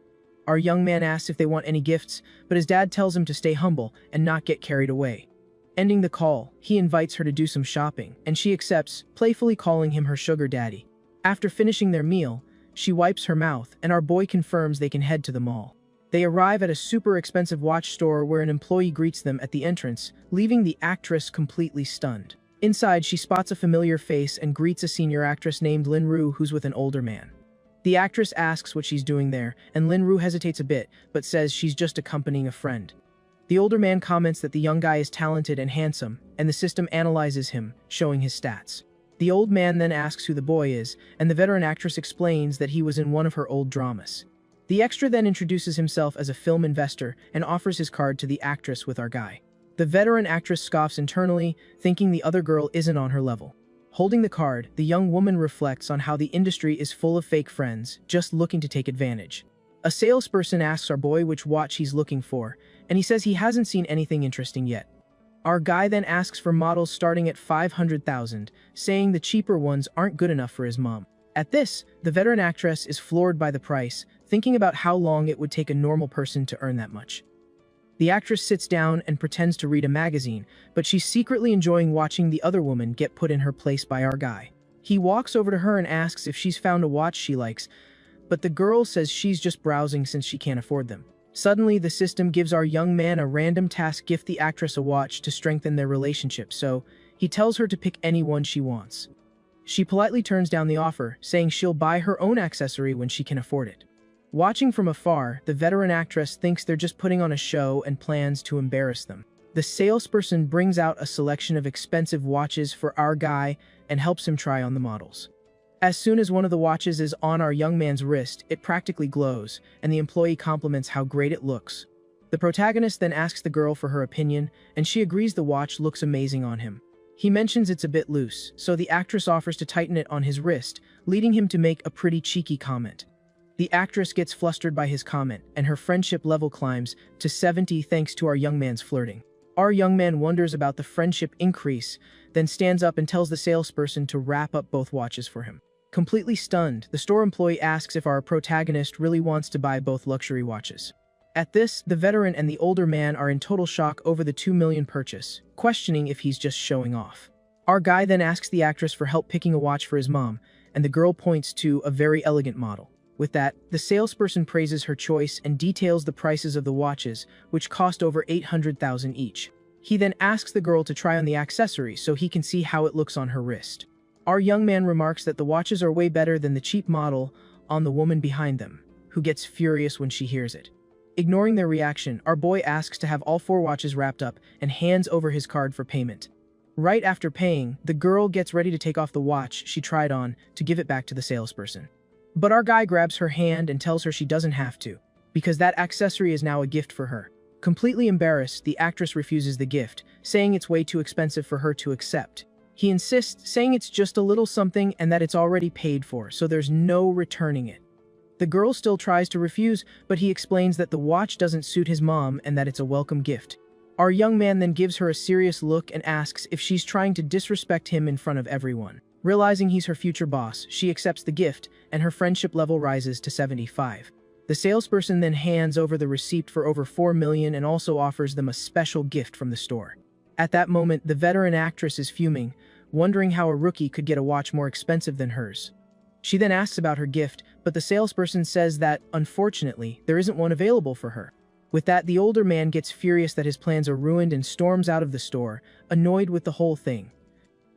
Our young man asks if they want any gifts, but his dad tells him to stay humble and not get carried away. Ending the call, he invites her to do some shopping, and she accepts, playfully calling him her sugar daddy. After finishing their meal, she wipes her mouth, and our boy confirms they can head to the mall. They arrive at a super expensive watch store where an employee greets them at the entrance, leaving the actress completely stunned. Inside, she spots a familiar face and greets a senior actress named Lin-Ru who's with an older man. The actress asks what she's doing there, and Lin-Ru hesitates a bit, but says she's just accompanying a friend. The older man comments that the young guy is talented and handsome, and the system analyzes him, showing his stats. The old man then asks who the boy is, and the veteran actress explains that he was in one of her old dramas. The extra then introduces himself as a film investor and offers his card to the actress with our guy. The veteran actress scoffs internally, thinking the other girl isn't on her level. Holding the card, the young woman reflects on how the industry is full of fake friends, just looking to take advantage. A salesperson asks our boy which watch he's looking for, and he says he hasn't seen anything interesting yet. Our guy then asks for models starting at 500,000, saying the cheaper ones aren't good enough for his mom. At this, the veteran actress is floored by the price, thinking about how long it would take a normal person to earn that much. The actress sits down and pretends to read a magazine, but she's secretly enjoying watching the other woman get put in her place by our guy. He walks over to her and asks if she's found a watch she likes, but the girl says she's just browsing since she can't afford them. Suddenly, the system gives our young man a random task: gift the actress a watch to strengthen their relationship, so he tells her to pick any one she wants. She politely turns down the offer, saying she'll buy her own accessory when she can afford it. Watching from afar, the veteran actress thinks they're just putting on a show and plans to embarrass them. The salesperson brings out a selection of expensive watches for our guy and helps him try on the models. As soon as one of the watches is on our young man's wrist, it practically glows, and the employee compliments how great it looks. The protagonist then asks the girl for her opinion, and she agrees the watch looks amazing on him. He mentions it's a bit loose, so the actress offers to tighten it on his wrist, leading him to make a pretty cheeky comment. The actress gets flustered by his comment, and her friendship level climbs to 70 thanks to our young man's flirting. Our young man wonders about the friendship increase, then stands up and tells the salesperson to wrap up both watches for him. Completely stunned, the store employee asks if our protagonist really wants to buy both luxury watches. At this, the veteran and the older man are in total shock over the $2 million purchase, questioning if he's just showing off. Our guy then asks the actress for help picking a watch for his mom, and the girl points to a very elegant model. With that, the salesperson praises her choice and details the prices of the watches, which cost over $800,000 each. He then asks the girl to try on the accessory so he can see how it looks on her wrist. Our young man remarks that the watches are way better than the cheap model on the woman behind them, who gets furious when she hears it. Ignoring their reaction, our boy asks to have all 4 watches wrapped up and hands over his card for payment. Right after paying, the girl gets ready to take off the watch she tried on to give it back to the salesperson. But our guy grabs her hand and tells her she doesn't have to, because that accessory is now a gift for her. Completely embarrassed, the actress refuses the gift, saying it's way too expensive for her to accept. He insists, saying it's just a little something and that it's already paid for, so there's no returning it. The girl still tries to refuse, but he explains that the watch doesn't suit his mom and that it's a welcome gift. Our young man then gives her a serious look and asks if she's trying to disrespect him in front of everyone. Realizing he's her future boss, she accepts the gift, and her friendship level rises to 75. The salesperson then hands over the receipt for over 4 million and also offers them a special gift from the store. At that moment, the veteran actress is fuming, wondering how a rookie could get a watch more expensive than hers. She then asks about her gift, but the salesperson says that, unfortunately, there isn't one available for her. With that, the older man gets furious that his plans are ruined and storms out of the store, annoyed with the whole thing.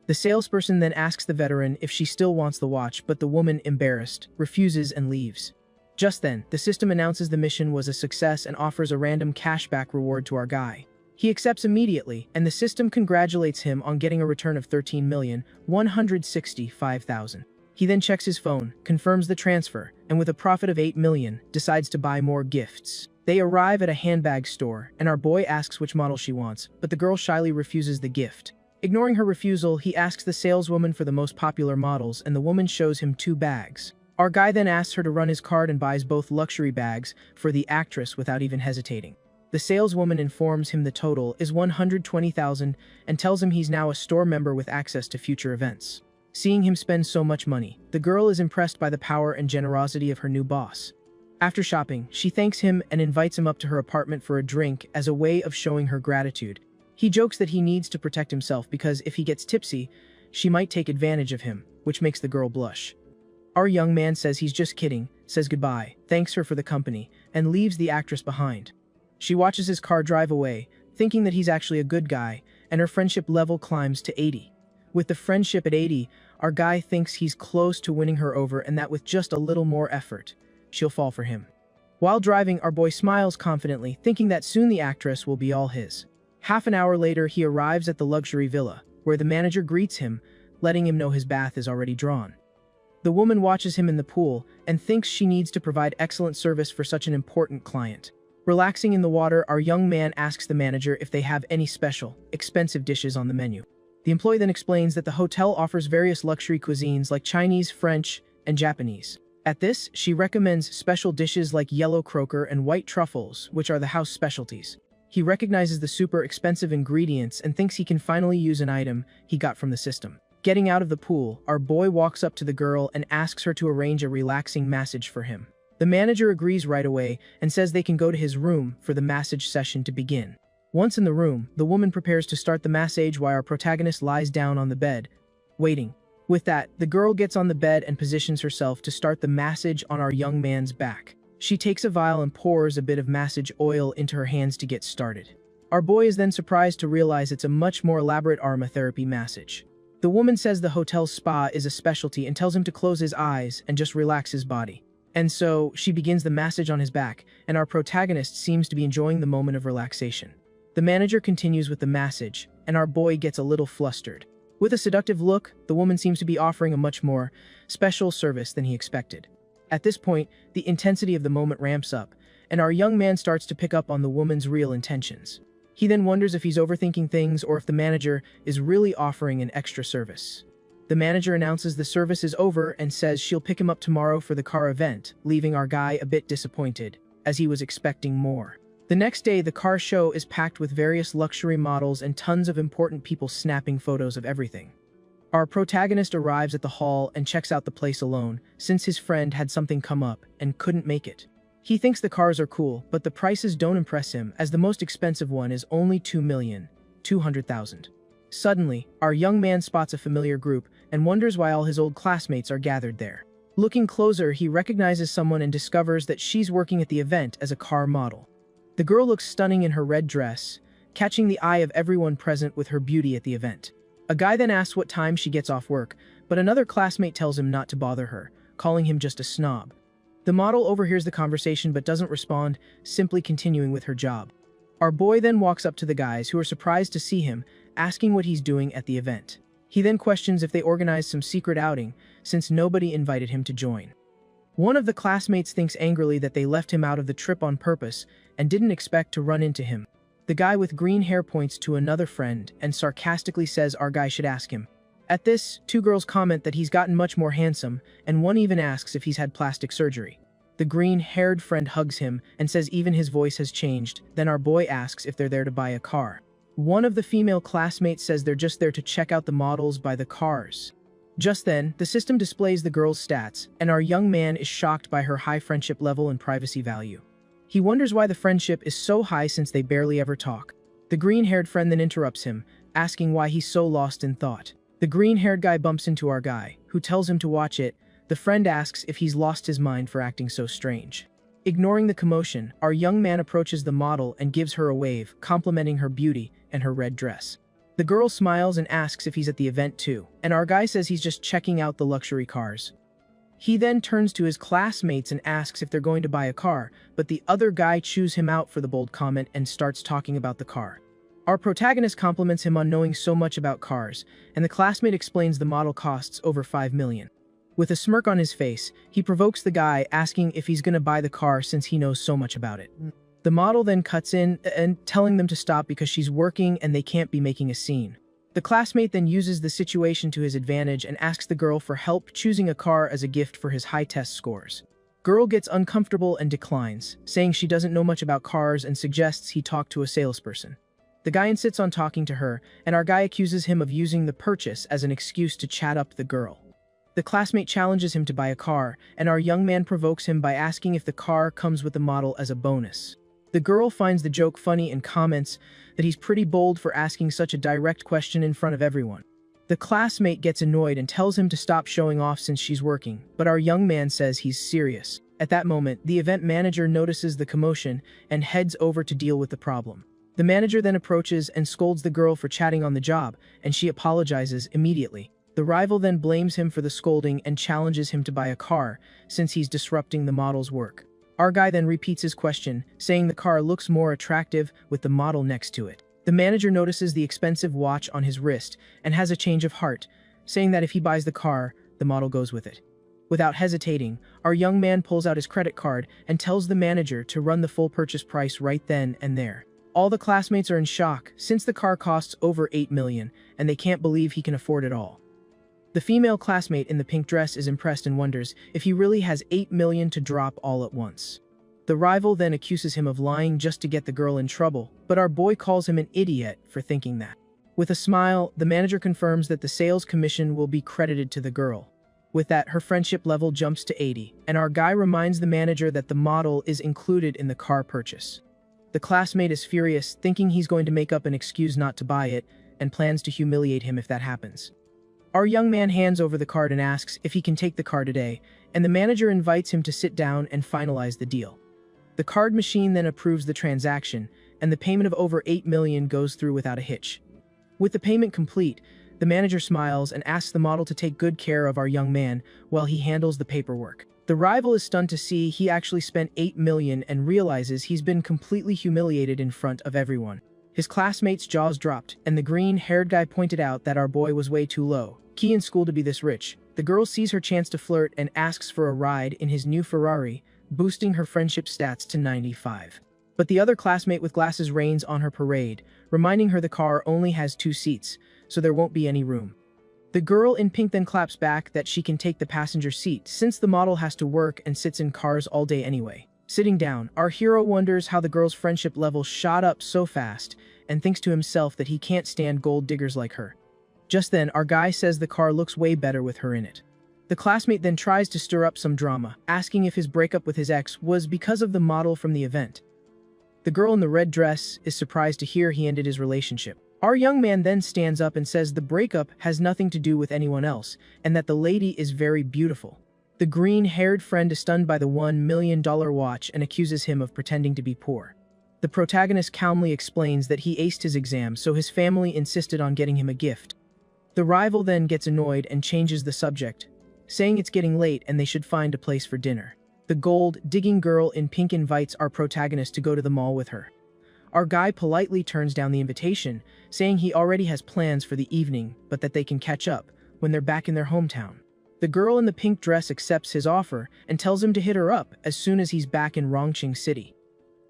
The salesperson then asks the veteran if she still wants the watch, but the woman, embarrassed, refuses and leaves. Just then, the system announces the mission was a success and offers a random cashback reward to our guy. He accepts immediately, and the system congratulates him on getting a return of 13,165,000. He then checks his phone, confirms the transfer, and with a profit of 8 million, decides to buy more gifts. They arrive at a handbag store, and our boy asks which model she wants, but the girl shyly refuses the gift. Ignoring her refusal, he asks the saleswoman for the most popular models, and the woman shows him 2 bags. Our guy then asks her to run his card and buys both luxury bags for the actress without even hesitating. The saleswoman informs him the total is 120,000 and tells him he's now a store member with access to future events. Seeing him spend so much money, the girl is impressed by the power and generosity of her new boss. After shopping, she thanks him and invites him up to her apartment for a drink as a way of showing her gratitude. He jokes that he needs to protect himself because if he gets tipsy, she might take advantage of him, which makes the girl blush. Our young man says he's just kidding, says goodbye, thanks her for the company, and leaves the actress behind. She watches his car drive away, thinking that he's actually a good guy, and her friendship level climbs to 80. With the friendship at 80, our guy thinks he's close to winning her over and that with just a little more effort, she'll fall for him. While driving, our boy smiles confidently, thinking that soon the actress will be all his. Half an hour later, he arrives at the luxury villa, where the manager greets him, letting him know his bath is already drawn. The woman watches him in the pool and thinks she needs to provide excellent service for such an important client. Relaxing in the water, our young man asks the manager if they have any special, expensive dishes on the menu. The employee then explains that the hotel offers various luxury cuisines like Chinese, French, and Japanese. At this, she recommends special dishes like yellow croaker and white truffles, which are the house specialties. He recognizes the super expensive ingredients and thinks he can finally use an item he got from the system. Getting out of the pool, our boy walks up to the girl and asks her to arrange a relaxing massage for him. The manager agrees right away and says they can go to his room for the massage session to begin. Once in the room, the woman prepares to start the massage while our protagonist lies down on the bed, waiting. With that, the girl gets on the bed and positions herself to start the massage on our young man's back. She takes a vial and pours a bit of massage oil into her hands to get started. Our boy is then surprised to realize it's a much more elaborate aromatherapy massage. The woman says the hotel's spa is a specialty and tells him to close his eyes and just relax his body. And so, she begins the massage on his back, and our protagonist seems to be enjoying the moment of relaxation. The manager continues with the massage, and our boy gets a little flustered. With a seductive look, the woman seems to be offering a much more special service than he expected. At this point, the intensity of the moment ramps up, and our young man starts to pick up on the woman's real intentions. He then wonders if he's overthinking things or if the manager is really offering an extra service. The manager announces the service is over and says she'll pick him up tomorrow for the car event, leaving our guy a bit disappointed, as he was expecting more. The next day, the car show is packed with various luxury models and tons of important people snapping photos of everything. Our protagonist arrives at the hall and checks out the place alone, since his friend had something come up and couldn't make it. He thinks the cars are cool, but the prices don't impress him, as the most expensive one is only 2,200,000. Suddenly, our young man spots a familiar group and wonders why all his old classmates are gathered there. Looking closer, he recognizes someone and discovers that she's working at the event as a car model. The girl looks stunning in her red dress, catching the eye of everyone present with her beauty at the event. A guy then asks what time she gets off work, but another classmate tells him not to bother her, calling him just a snob. The model overhears the conversation but doesn't respond, simply continuing with her job. Our boy then walks up to the guys, who are surprised to see him, asking what he's doing at the event. He then questions if they organized some secret outing, since nobody invited him to join. One of the classmates thinks angrily that they left him out of the trip on purpose and didn't expect to run into him. The guy with green hair points to another friend and sarcastically says our guy should ask him. At this, two girls comment that he's gotten much more handsome, and one even asks if he's had plastic surgery. The green-haired friend hugs him and says even his voice has changed. Then our boy asks if they're there to buy a car. One of the female classmates says they're just there to check out the models by the cars. Just then, the system displays the girl's stats, and our young man is shocked by her high friendship level and privacy value. He wonders why the friendship is so high since they barely ever talk. The green-haired friend then interrupts him, asking why he's so lost in thought. The green-haired guy bumps into our guy, who tells him to watch it. The friend asks if he's lost his mind for acting so strange. Ignoring the commotion, our young man approaches the model and gives her a wave, complimenting her beauty and her red dress. The girl smiles and asks if he's at the event too, and our guy says he's just checking out the luxury cars. He then turns to his classmates and asks if they're going to buy a car, but the other guy chews him out for the bold comment and starts talking about the car. Our protagonist compliments him on knowing so much about cars, and the classmate explains the model costs over 5 million. With a smirk on his face, he provokes the guy, asking if he's going to buy the car since he knows so much about it. The model then cuts in and telling them to stop because she's working and they can't be making a scene. The classmate then uses the situation to his advantage and asks the girl for help choosing a car as a gift for his high test scores. Girl gets uncomfortable and declines, saying she doesn't know much about cars and suggests he talk to a salesperson. The guy insists on talking to her, and our guy accuses him of using the purchase as an excuse to chat up the girl. The classmate challenges him to buy a car, and our young man provokes him by asking if the car comes with the model as a bonus. The girl finds the joke funny and comments that he's pretty bold for asking such a direct question in front of everyone. The classmate gets annoyed and tells him to stop showing off since she's working, but our young man says he's serious. At that moment, the event manager notices the commotion and heads over to deal with the problem. The manager then approaches and scolds the girl for chatting on the job, and she apologizes immediately. The rival then blames him for the scolding and challenges him to buy a car, since he's disrupting the model's work. Our guy then repeats his question, saying the car looks more attractive with the model next to it. The manager notices the expensive watch on his wrist and has a change of heart, saying that if he buys the car, the model goes with it. Without hesitating, our young man pulls out his credit card and tells the manager to run the full purchase price right then and there. All the classmates are in shock, since the car costs over 8 million, and they can't believe he can afford it all. The female classmate in the pink dress is impressed and wonders if he really has 8 million to drop all at once. The rival then accuses him of lying just to get the girl in trouble, but our boy calls him an idiot for thinking that. With a smile, the manager confirms that the sales commission will be credited to the girl. With that, her friendship level jumps to 80, and our guy reminds the manager that the model is included in the car purchase. The classmate is furious, thinking he's going to make up an excuse not to buy it, and plans to humiliate him if that happens. Our young man hands over the card and asks if he can take the car today, and the manager invites him to sit down and finalize the deal. The card machine then approves the transaction, and the payment of over 8 million goes through without a hitch. With the payment complete, the manager smiles and asks the model to take good care of our young man while he handles the paperwork. The rival is stunned to see he actually spent 8 million and realizes he's been completely humiliated in front of everyone. His classmates' jaws dropped, and the green-haired guy pointed out that our boy was way too low. Key in school to be this rich. The girl sees her chance to flirt and asks for a ride in his new Ferrari, boosting her friendship stats to 95. But the other classmate with glasses rains on her parade, reminding her the car only has 2 seats, so there won't be any room. The girl in pink then claps back that she can take the passenger seat since the model has to work and sits in cars all day anyway. Sitting down, our hero wonders how the girl's friendship level shot up so fast and thinks to himself that he can't stand gold diggers like her. Just then, our guy says the car looks way better with her in it. The classmate then tries to stir up some drama, asking if his breakup with his ex was because of the model from the event. The girl in the red dress is surprised to hear he ended his relationship. Our young man then stands up and says the breakup has nothing to do with anyone else, and that the lady is very beautiful. The green-haired friend is stunned by the $1 million watch and accuses him of pretending to be poor. The protagonist calmly explains that he aced his exam, so his family insisted on getting him a gift. The rival then gets annoyed and changes the subject, saying it's getting late and they should find a place for dinner. The gold-digging girl in pink invites our protagonist to go to the mall with her. Our guy politely turns down the invitation, saying he already has plans for the evening, but that they can catch up when they're back in their hometown. The girl in the pink dress accepts his offer and tells him to hit her up as soon as he's back in Rongqing City.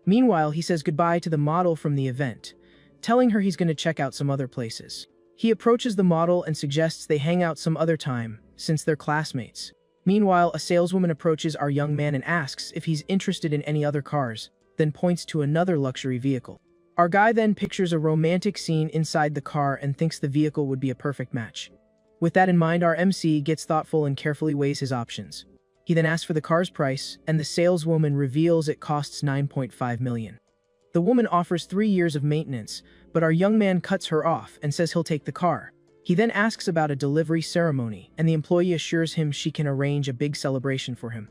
Meanwhile, he says goodbye to the model from the event, telling her he's going to check out some other places. He approaches the model and suggests they hang out some other time, since they're classmates. Meanwhile, a saleswoman approaches our young man and asks if he's interested in any other cars, then points to another luxury vehicle. Our guy then pictures a romantic scene inside the car and thinks the vehicle would be a perfect match. With that in mind, our MC gets thoughtful and carefully weighs his options. He then asks for the car's price, and the saleswoman reveals it costs 9.5 million. The woman offers 3 years of maintenance, but our young man cuts her off and says he'll take the car. He then asks about a delivery ceremony, and the employee assures him she can arrange a big celebration for him.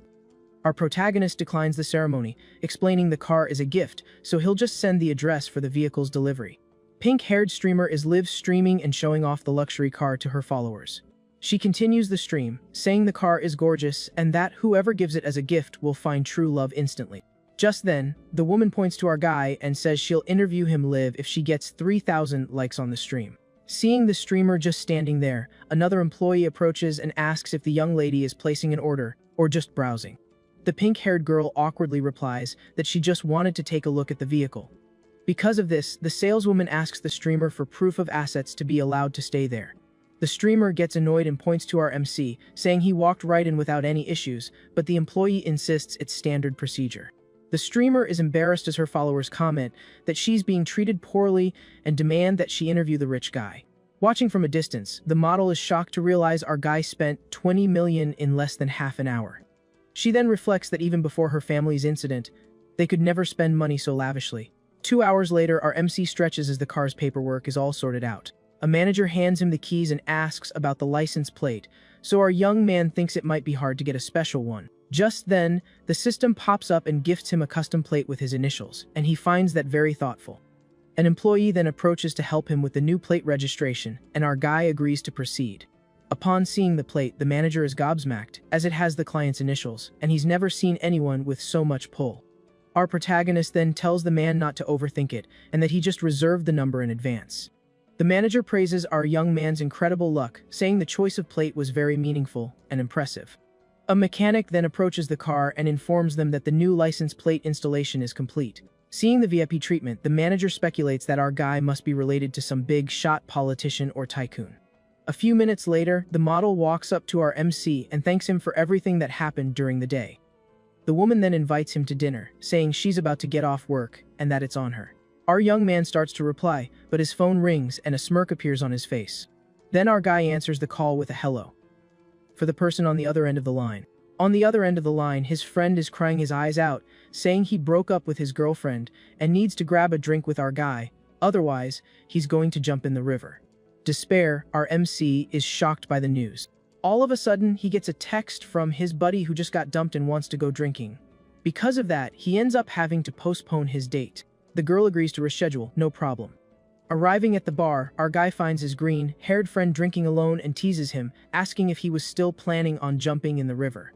Our protagonist declines the ceremony, explaining the car is a gift, so he'll just send the address for the vehicle's delivery. Pink-haired streamer is live streaming and showing off the luxury car to her followers. She continues the stream, saying the car is gorgeous and that whoever gives it as a gift will find true love instantly. Just then, the woman points to our guy and says she'll interview him live if she gets 3,000 likes on the stream. Seeing the streamer just standing there, another employee approaches and asks if the young lady is placing an order or just browsing. The pink-haired girl awkwardly replies that she just wanted to take a look at the vehicle. Because of this, the saleswoman asks the streamer for proof of assets to be allowed to stay there. The streamer gets annoyed and points to our MC, saying he walked right in without any issues, but the employee insists it's standard procedure. The streamer is embarrassed as her followers comment that she's being treated poorly and demand that she interview the rich guy. Watching from a distance, the model is shocked to realize our guy spent 20 million in less than half an hour. She then reflects that even before her family's incident, they could never spend money so lavishly. 2 hours later, our MC stretches as the car's paperwork is all sorted out. A manager hands him the keys and asks about the license plate, so our young man thinks it might be hard to get a special one. Just then, the system pops up and gifts him a custom plate with his initials, and he finds that very thoughtful. An employee then approaches to help him with the new plate registration, and our guy agrees to proceed. Upon seeing the plate, the manager is gobsmacked, as it has the client's initials, and he's never seen anyone with so much pull. Our protagonist then tells the man not to overthink it, and that he just reserved the number in advance. The manager praises our young man's incredible luck, saying the choice of plate was very meaningful and impressive. A mechanic then approaches the car and informs them that the new license plate installation is complete. Seeing the VIP treatment, the manager speculates that our guy must be related to some big shot politician or tycoon. A few minutes later, the model walks up to our MC and thanks him for everything that happened during the day. The woman then invites him to dinner, saying she's about to get off work and that it's on her. Our young man starts to reply, but his phone rings and a smirk appears on his face. Then our guy answers the call with a hello for the person on the other end of the line. On the other end of the line, his friend is crying his eyes out, saying he broke up with his girlfriend and needs to grab a drink with our guy, otherwise he's going to jump in the river. Despair, our MC is shocked by the news. All of a sudden, he gets a text from his buddy who just got dumped and wants to go drinking. Because of that, he ends up having to postpone his date. The girl agrees to reschedule, no problem. Arriving at the bar, our guy finds his green-haired friend drinking alone and teases him, asking if he was still planning on jumping in the river.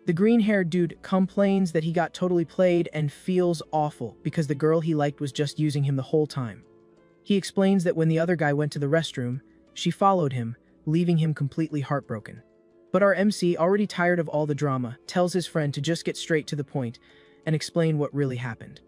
The green-haired dude complains that he got totally played and feels awful because the girl he liked was just using him the whole time. He explains that when the other guy went to the restroom, she followed him, leaving him completely heartbroken. But our MC, already tired of all the drama, tells his friend to just get straight to the point and explain what really happened.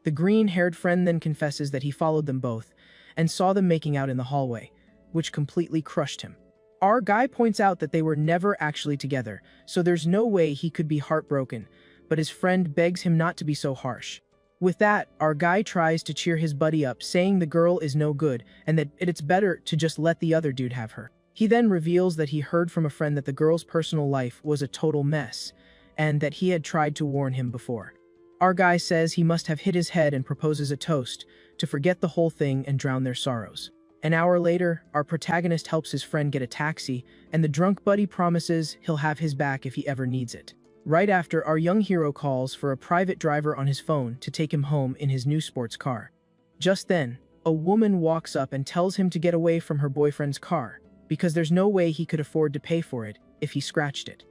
The green-haired friend then confesses that he followed them both and saw them making out in the hallway, which completely crushed him. Our guy points out that they were never actually together, so there's no way he could be heartbroken, but his friend begs him not to be so harsh. With that, our guy tries to cheer his buddy up, saying the girl is no good and that it's better to just let the other dude have her. He then reveals that he heard from a friend that the girl's personal life was a total mess and that he had tried to warn him before. Our guy says he must have hit his head and proposes a toast to forget the whole thing and drown their sorrows. An hour later, our protagonist helps his friend get a taxi, and the drunk buddy promises he'll have his back if he ever needs it. Right after, our young hero calls for a private driver on his phone to take him home in his new sports car. Just then, a woman walks up and tells him to get away from her boyfriend's car, because there's no way he could afford to pay for it if he scratched it.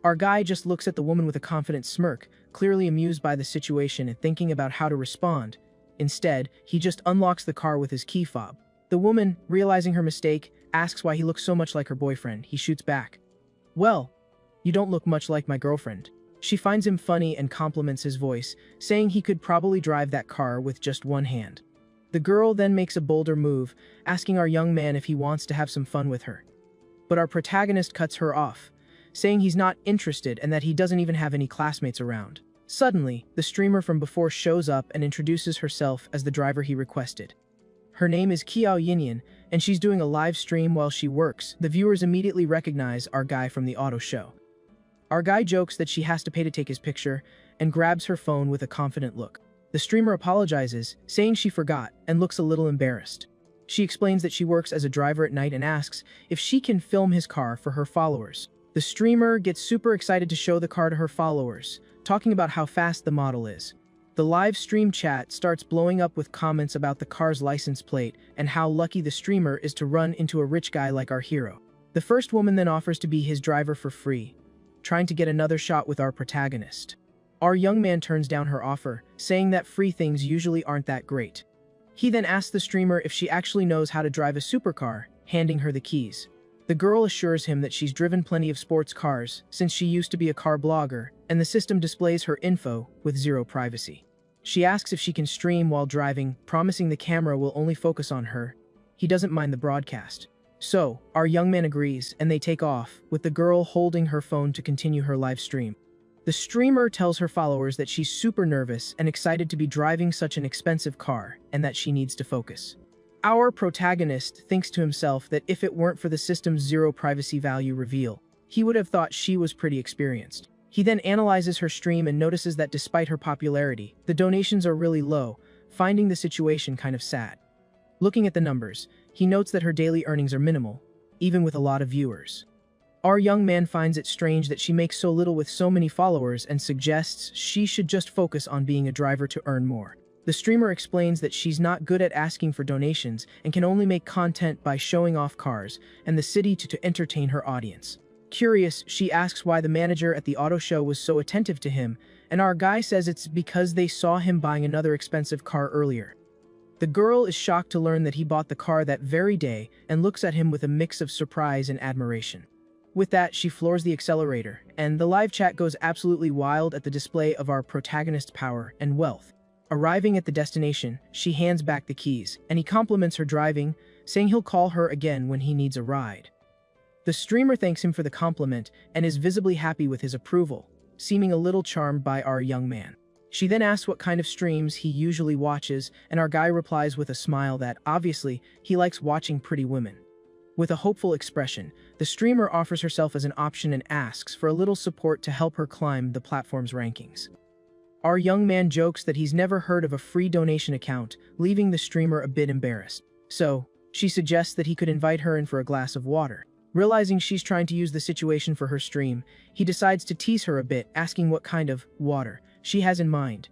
Our guy just looks at the woman with a confident smirk, clearly amused by the situation and thinking about how to respond. Instead, he just unlocks the car with his key fob. The woman, realizing her mistake, asks why he looks so much like her boyfriend. He shoots back, "Well, you don't look much like my girlfriend." She finds him funny and compliments his voice, saying he could probably drive that car with just one hand. The girl then makes a bolder move, asking our young man if he wants to have some fun with her. But our protagonist cuts her off, saying he's not interested and that he doesn't even have any classmates around. Suddenly, the streamer from before shows up and introduces herself as the driver he requested. Her name is Kiao Yinyan, and she's doing a live stream while she works. The viewers immediately recognize our guy from the auto show. Our guy jokes that she has to pay to take his picture and grabs her phone with a confident look. The streamer apologizes, saying she forgot, and looks a little embarrassed. She explains that she works as a driver at night and asks if she can film his car for her followers. The streamer gets super excited to show the car to her followers, talking about how fast the model is. The live stream chat starts blowing up with comments about the car's license plate and how lucky the streamer is to run into a rich guy like our hero. The first woman then offers to be his driver for free, trying to get another shot with our protagonist. Our young man turns down her offer, saying that free things usually aren't that great. He then asks the streamer if she actually knows how to drive a supercar, handing her the keys. The girl assures him that she's driven plenty of sports cars since she used to be a car blogger, and the system displays her info with zero privacy. She asks if she can stream while driving, promising the camera will only focus on her. He doesn't mind the broadcast. So, our young man agrees, and they take off, with the girl holding her phone to continue her live stream. The streamer tells her followers that she's super nervous and excited to be driving such an expensive car, and that she needs to focus. Our protagonist thinks to himself that if it weren't for the system's zero privacy value reveal, he would have thought she was pretty experienced. He then analyzes her stream and notices that despite her popularity, the donations are really low, finding the situation kind of sad. Looking at the numbers, he notes that her daily earnings are minimal, even with a lot of viewers. Our young man finds it strange that she makes so little with so many followers and suggests she should just focus on being a driver to earn more. The streamer explains that she's not good at asking for donations and can only make content by showing off cars and the city to entertain her audience. Curious, she asks why the manager at the auto show was so attentive to him, and our guy says it's because they saw him buying another expensive car earlier. The girl is shocked to learn that he bought the car that very day and looks at him with a mix of surprise and admiration. With that, she floors the accelerator, and the live chat goes absolutely wild at the display of our protagonist's power and wealth. Arriving at the destination, she hands back the keys, and he compliments her driving, saying he'll call her again when he needs a ride. The streamer thanks him for the compliment and is visibly happy with his approval, seeming a little charmed by our young man. She then asks what kind of streams he usually watches, and our guy replies with a smile that, obviously, he likes watching pretty women. With a hopeful expression, the streamer offers herself as an option and asks for a little support to help her climb the platform's rankings. Our young man jokes that he's never heard of a free donation account, leaving the streamer a bit embarrassed. So, she suggests that he could invite her in for a glass of water. Realizing she's trying to use the situation for her stream, he decides to tease her a bit, asking what kind of water she has in mind.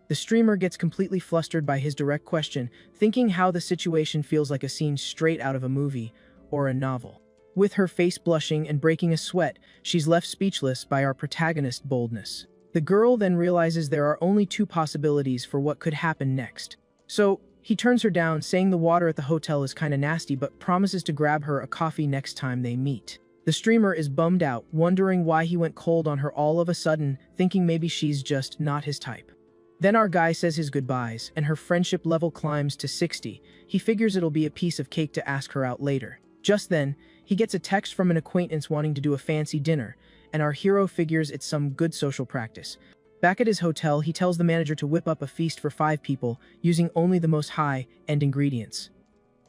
The streamer gets completely flustered by his direct question, thinking how the situation feels like a scene straight out of a movie or a novel. With her face blushing and breaking a sweat, she's left speechless by our protagonist's boldness. The girl then realizes there are only two possibilities for what could happen next. So, he turns her down, saying the water at the hotel is kinda nasty, but promises to grab her a coffee next time they meet. The streamer is bummed out, wondering why he went cold on her all of a sudden, thinking maybe she's just not his type. Then our guy says his goodbyes, and her friendship level climbs to 60. He figures it'll be a piece of cake to ask her out later. Just then, he gets a text from an acquaintance wanting to do a fancy dinner, and our hero figures it's some good social practice. Back at his hotel, he tells the manager to whip up a feast for 5 people, using only the most high-end ingredients.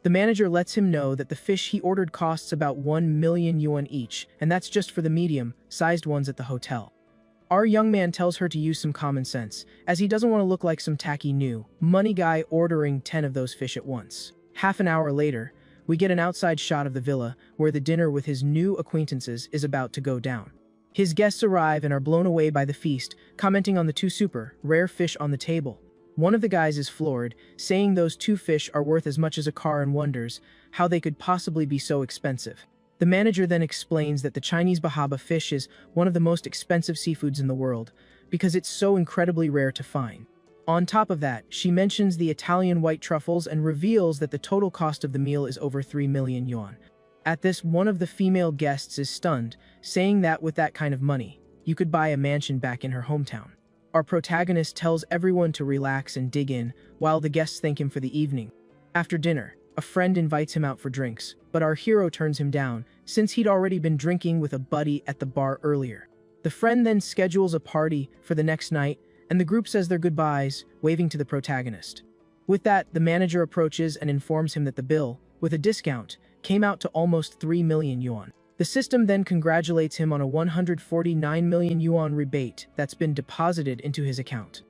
The manager lets him know that the fish he ordered costs about 1 million yuan each, and that's just for the medium-sized ones at the hotel. Our young man tells her to use some common sense, as he doesn't want to look like some tacky new money guy ordering 10 of those fish at once. Half an hour later, we get an outside shot of the villa, where the dinner with his new acquaintances is about to go down. His guests arrive and are blown away by the feast, commenting on the 2 super rare fish on the table. One of the guys is floored, saying those 2 fish are worth as much as a car and wonders how they could possibly be so expensive. The manager then explains that the Chinese bahaba fish is one of the most expensive seafoods in the world, because it's so incredibly rare to find. On top of that, she mentions the Italian white truffles and reveals that the total cost of the meal is over 3 million yuan. At this, one of the female guests is stunned, saying that with that kind of money, you could buy a mansion back in her hometown. Our protagonist tells everyone to relax and dig in, while the guests thank him for the evening. After dinner, a friend invites him out for drinks, but our hero turns him down, since he'd already been drinking with a buddy at the bar earlier. The friend then schedules a party for the next night, and the group says their goodbyes, waving to the protagonist. With that, the manager approaches and informs him that the bill, with a discount, came out to almost 3 million yuan. The system then congratulates him on a 149 million yuan rebate that's been deposited into his account.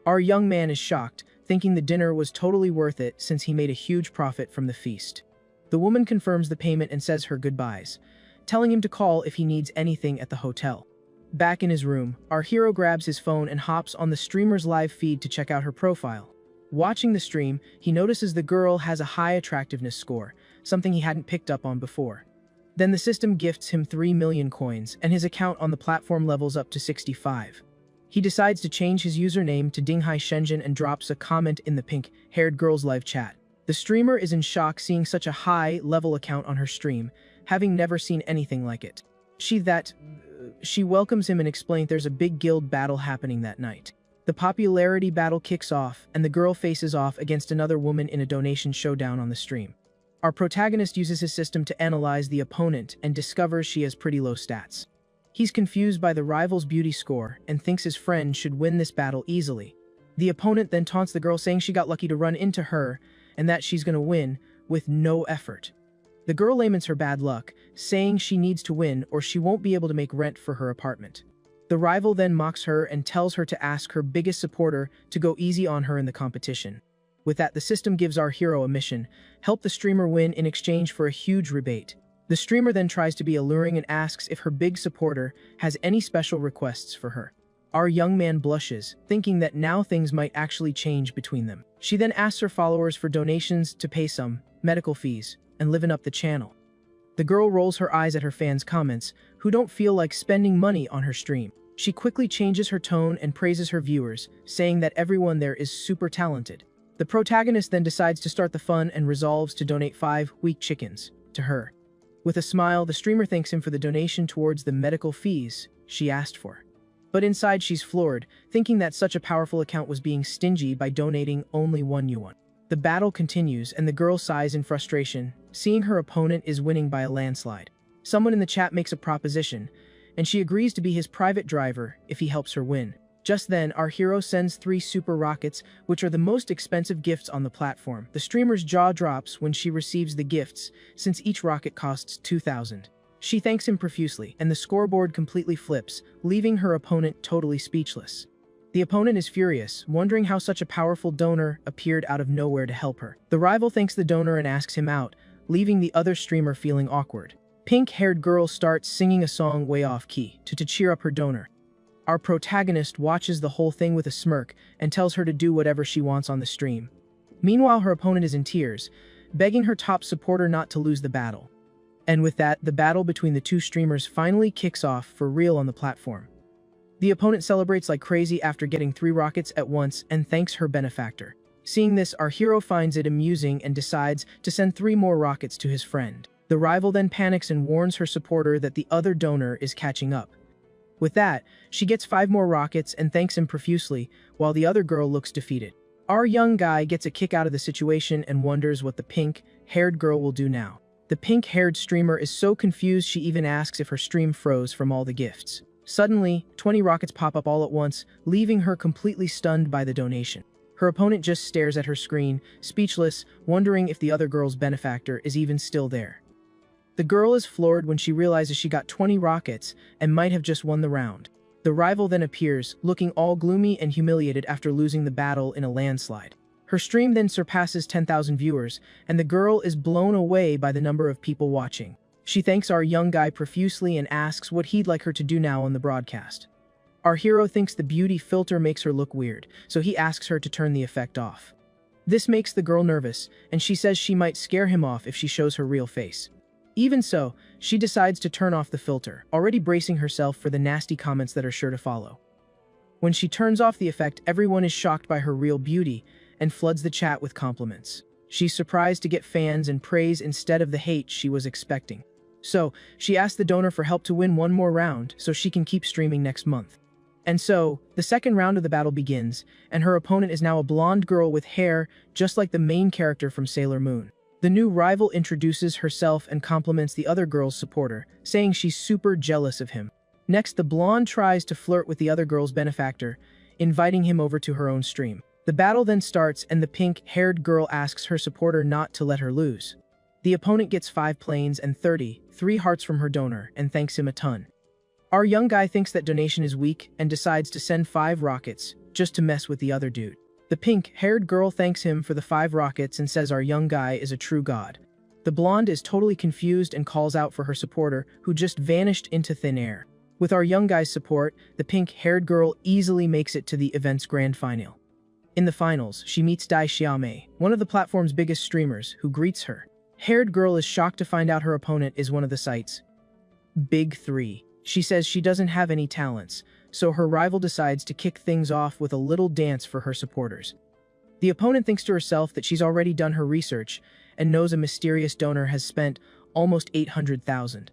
Our young man is shocked, thinking the dinner was totally worth it since he made a huge profit from the feast. The woman confirms the payment and says her goodbyes, telling him to call if he needs anything at the hotel. Back in his room, our hero grabs his phone and hops on the streamer's live feed to check out her profile. Watching the stream, he notices the girl has a high attractiveness score, something he hadn't picked up on before. Then the system gifts him 3 million coins, and his account on the platform levels up to 65. He decides to change his username to Dinghai Shenzhen and drops a comment in the pink-haired girl's live chat. The streamer is in shock seeing such a high-level account on her stream, having never seen anything like it. She welcomes him and explains there's a big guild battle happening that night. The popularity battle kicks off, and the girl faces off against another woman in a donation showdown on the stream. Our protagonist uses his system to analyze the opponent and discovers she has pretty low stats. He's confused by the rival's beauty score and thinks his friend should win this battle easily. The opponent then taunts the girl saying she got lucky to run into her and that she's gonna win with no effort. The girl laments her bad luck, saying she needs to win or she won't be able to make rent for her apartment. The rival then mocks her and tells her to ask her biggest supporter to go easy on her in the competition. With that, the system gives our hero a mission: help the streamer win in exchange for a huge rebate. The streamer then tries to be alluring and asks if her big supporter has any special requests for her. Our young man blushes, thinking that now things might actually change between them. She then asks her followers for donations to pay some medical fees and liven up the channel. The girl rolls her eyes at her fans' comments, who don't feel like spending money on her stream. She quickly changes her tone and praises her viewers, saying that everyone there is super talented. The protagonist then decides to start the fun and resolves to donate 5 weak chickens to her. With a smile, the streamer thanks him for the donation towards the medical fees she asked for. But inside she's floored, thinking that such a powerful account was being stingy by donating only 1 yuan. The battle continues and the girl sighs in frustration, seeing her opponent is winning by a landslide. Someone in the chat makes a proposition, and she agrees to be his private driver if he helps her win. Just then, our hero sends 3 super rockets, which are the most expensive gifts on the platform. The streamer's jaw drops when she receives the gifts, since each rocket costs 2,000. She thanks him profusely, and the scoreboard completely flips, leaving her opponent totally speechless. The opponent is furious, wondering how such a powerful donor appeared out of nowhere to help her. The rival thanks the donor and asks him out, leaving the other streamer feeling awkward. Pink-haired girl starts singing a song way off key to cheer up her donor. Our protagonist watches the whole thing with a smirk and tells her to do whatever she wants on the stream. Meanwhile, her opponent is in tears, begging her top supporter not to lose the battle. And with that, the battle between the 2 streamers finally kicks off for real on the platform. The opponent celebrates like crazy after getting 3 rockets at once and thanks her benefactor. Seeing this, our hero finds it amusing and decides to send 3 more rockets to his friend. The rival then panics and warns her supporter that the other donor is catching up. With that, she gets 5 more rockets and thanks him profusely, while the other girl looks defeated. Our young guy gets a kick out of the situation and wonders what the pink-haired girl will do now. The pink-haired streamer is so confused she even asks if her stream froze from all the gifts. Suddenly, 20 rockets pop up all at once, leaving her completely stunned by the donation. Her opponent just stares at her screen, speechless, wondering if the other girl's benefactor is even still there. The girl is floored when she realizes she got 20 rockets and might have just won the round. The rival then appears, looking all gloomy and humiliated after losing the battle in a landslide. Her stream then surpasses 10,000 viewers, and the girl is blown away by the number of people watching. She thanks our young guy profusely and asks what he'd like her to do now on the broadcast. Our hero thinks the beauty filter makes her look weird, so he asks her to turn the effect off. This makes the girl nervous, and she says she might scare him off if she shows her real face. Even so, she decides to turn off the filter, already bracing herself for the nasty comments that are sure to follow. When she turns off the effect, everyone is shocked by her real beauty and floods the chat with compliments. She's surprised to get fans and praise instead of the hate she was expecting. So, she asks the donor for help to win 1 more round so she can keep streaming next month. And so, the second round of the battle begins, and her opponent is now a blonde girl with hair just like the main character from Sailor Moon. The new rival introduces herself and compliments the other girl's supporter, saying she's super jealous of him. Next, the blonde tries to flirt with the other girl's benefactor, inviting him over to her own stream. The battle then starts and the pink-haired girl asks her supporter not to let her lose. The opponent gets 5 planes and 33 hearts from her donor and thanks him a ton. Our young guy thinks that donation is weak and decides to send 5 rockets just to mess with the other dude. The pink-haired girl thanks him for the 5 rockets and says our young guy is a true god. The blonde is totally confused and calls out for her supporter, who just vanished into thin air. With our young guy's support, the pink-haired girl easily makes it to the event's grand final. In the finals, she meets Dai Xiaomei, one of the platform's biggest streamers, who greets her. Haired girl is shocked to find out her opponent is one of the site's big 3. She says she doesn't have any talents, so her rival decides to kick things off with a little dance for her supporters. The opponent thinks to herself that she's already done her research and knows a mysterious donor has spent almost 800,000.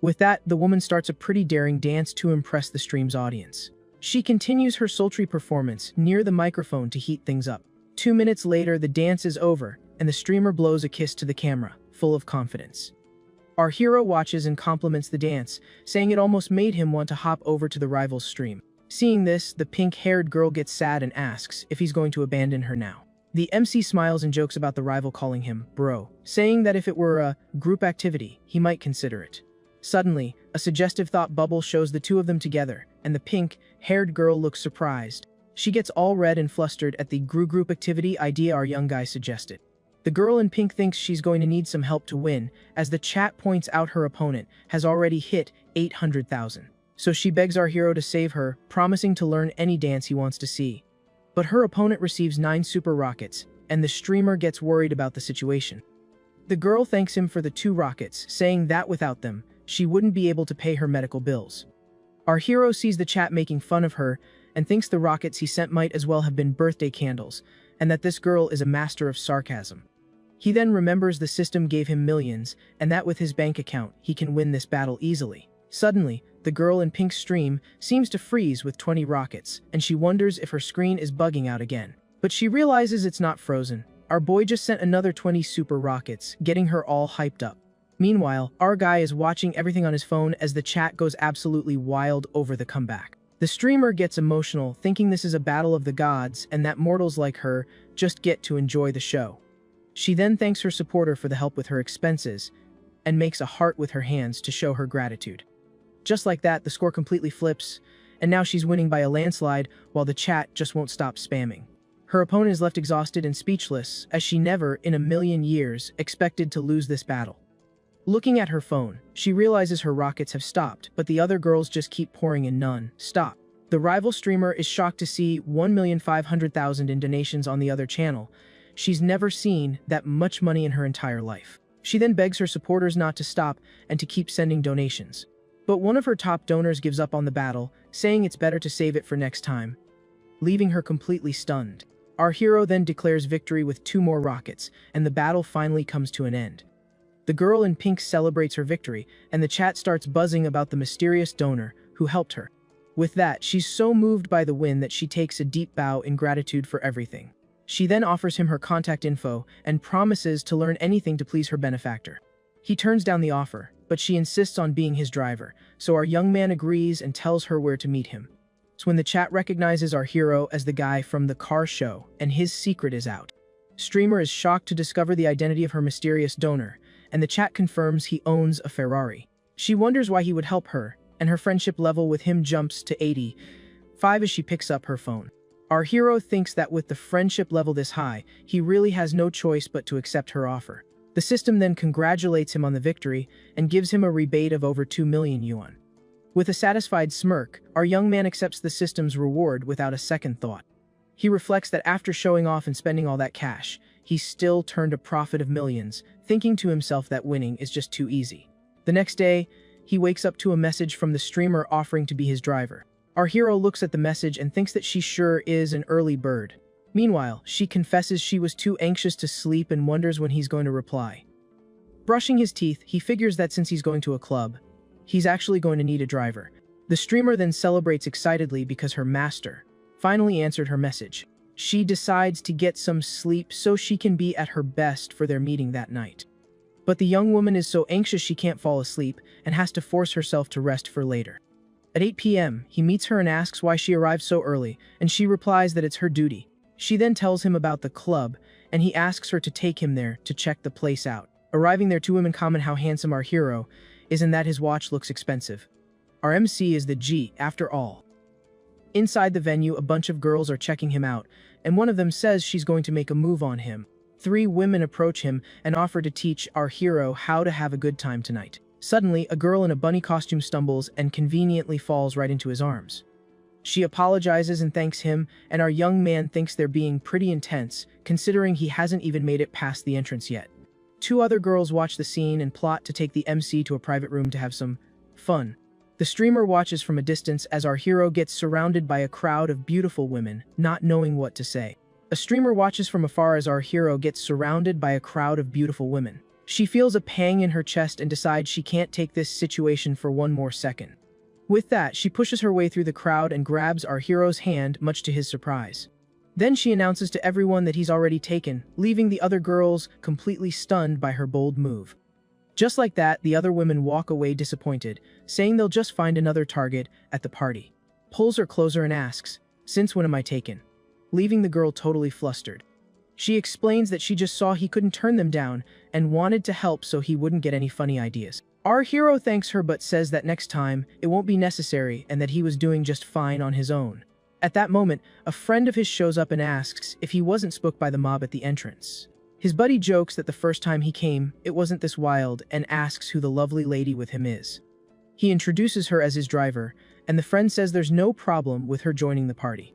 With that, the woman starts a pretty daring dance to impress the stream's audience. She continues her sultry performance near the microphone to heat things up. 2 minutes later, the dance is over, and the streamer blows a kiss to the camera, full of confidence. Our hero watches and compliments the dance, saying it almost made him want to hop over to the rival's stream. Seeing this, the pink-haired girl gets sad and asks if he's going to abandon her now. The MC smiles and jokes about the rival calling him bro, saying that if it were a group activity, he might consider it. Suddenly, a suggestive thought bubble shows the two of them together, and the pink-haired girl looks surprised. She gets all red and flustered at the group activity idea our young guy suggested. The girl in pink thinks she's going to need some help to win, as the chat points out her opponent has already hit 800,000. So she begs our hero to save her, promising to learn any dance he wants to see. But her opponent receives 9 super rockets, and the streamer gets worried about the situation. The girl thanks him for the 2 rockets, saying that without them, she wouldn't be able to pay her medical bills. Our hero sees the chat making fun of her, and thinks the rockets he sent might as well have been birthday candles, and that this girl is a master of sarcasm. He then remembers the system gave him millions, and that with his bank account, he can win this battle easily. Suddenly, the girl in pink's stream seems to freeze with 20 rockets, and she wonders if her screen is bugging out again. But she realizes it's not frozen. Our boy just sent another 20 super rockets, getting her all hyped up. Meanwhile, our guy is watching everything on his phone as the chat goes absolutely wild over the comeback. The streamer gets emotional, thinking this is a battle of the gods and that mortals like her just get to enjoy the show. She then thanks her supporter for the help with her expenses and makes a heart with her hands to show her gratitude. Just like that, the score completely flips, and now she's winning by a landslide while the chat just won't stop spamming. Her opponent is left exhausted and speechless, as she never, in a million years, expected to lose this battle. Looking at her phone, she realizes her rockets have stopped, but the other girls just keep pouring in non-stop. The rival streamer is shocked to see 1,500,000 in donations on the other channel. She's never seen that much money in her entire life. She then begs her supporters not to stop and to keep sending donations. But one of her top donors gives up on the battle, saying it's better to save it for next time, leaving her completely stunned. Our hero then declares victory with 2 more rockets, and the battle finally comes to an end. The girl in pink celebrates her victory, and the chat starts buzzing about the mysterious donor who helped her. With that, she's so moved by the win that she takes a deep bow in gratitude for everything. She then offers him her contact info and promises to learn anything to please her benefactor. He turns down the offer, but she insists on being his driver, so our young man agrees and tells her where to meet him. It's when the chat recognizes our hero as the guy from the car show, and his secret is out. Streamer is shocked to discover the identity of her mysterious donor, and the chat confirms he owns a Ferrari. She wonders why he would help her, and her friendship level with him jumps to 85 as she picks up her phone. Our hero thinks that with the friendship level this high, he really has no choice but to accept her offer. The system then congratulates him on the victory and gives him a rebate of over 2 million yuan. With a satisfied smirk, our young man accepts the system's reward without a second thought. He reflects that after showing off and spending all that cash, he still turned a profit of millions, thinking to himself that winning is just too easy. The next day, he wakes up to a message from the streamer offering to be his driver. Our hero looks at the message and thinks that she sure is an early bird. Meanwhile, she confesses she was too anxious to sleep and wonders when he's going to reply. Brushing his teeth, he figures that since he's going to a club, he's actually going to need a driver. The streamer then celebrates excitedly because her master finally answered her message. She decides to get some sleep so she can be at her best for their meeting that night. But the young woman is so anxious she can't fall asleep and has to force herself to rest for later. At 8 p.m., he meets her and asks why she arrived so early, and she replies that it's her duty. She then tells him about the club, and he asks her to take him there to check the place out. Arriving there, two women comment how handsome our hero is and that his watch looks expensive. Our MC is the G, after all. Inside the venue, a bunch of girls are checking him out, and one of them says she's going to make a move on him. Three women approach him and offer to teach our hero how to have a good time tonight. Suddenly, a girl in a bunny costume stumbles and conveniently falls right into his arms. She apologizes and thanks him, and our young man thinks they're being pretty intense, considering he hasn't even made it past the entrance yet. Two other girls watch the scene and plot to take the MC to a private room to have some fun. The streamer watches from a distance as our hero gets surrounded by a crowd of beautiful women, not knowing what to say. A streamer watches from afar as our hero gets surrounded by a crowd of beautiful women. She feels a pang in her chest and decides she can't take this situation for one more second. With that, she pushes her way through the crowd and grabs our hero's hand, much to his surprise. Then she announces to everyone that he's already taken, leaving the other girls completely stunned by her bold move. Just like that, the other women walk away disappointed, saying they'll just find another target at the party. Pulls her closer and asks, "Since when am I taken?" Leaving the girl totally flustered. She explains that she just saw he couldn't turn them down and wanted to help so he wouldn't get any funny ideas. Our hero thanks her but says that next time it won't be necessary and that he was doing just fine on his own. At that moment, a friend of his shows up and asks if he wasn't spooked by the mob at the entrance. His buddy jokes that the first time he came, it wasn't this wild, and asks who the lovely lady with him is. He introduces her as his driver, and the friend says there's no problem with her joining the party.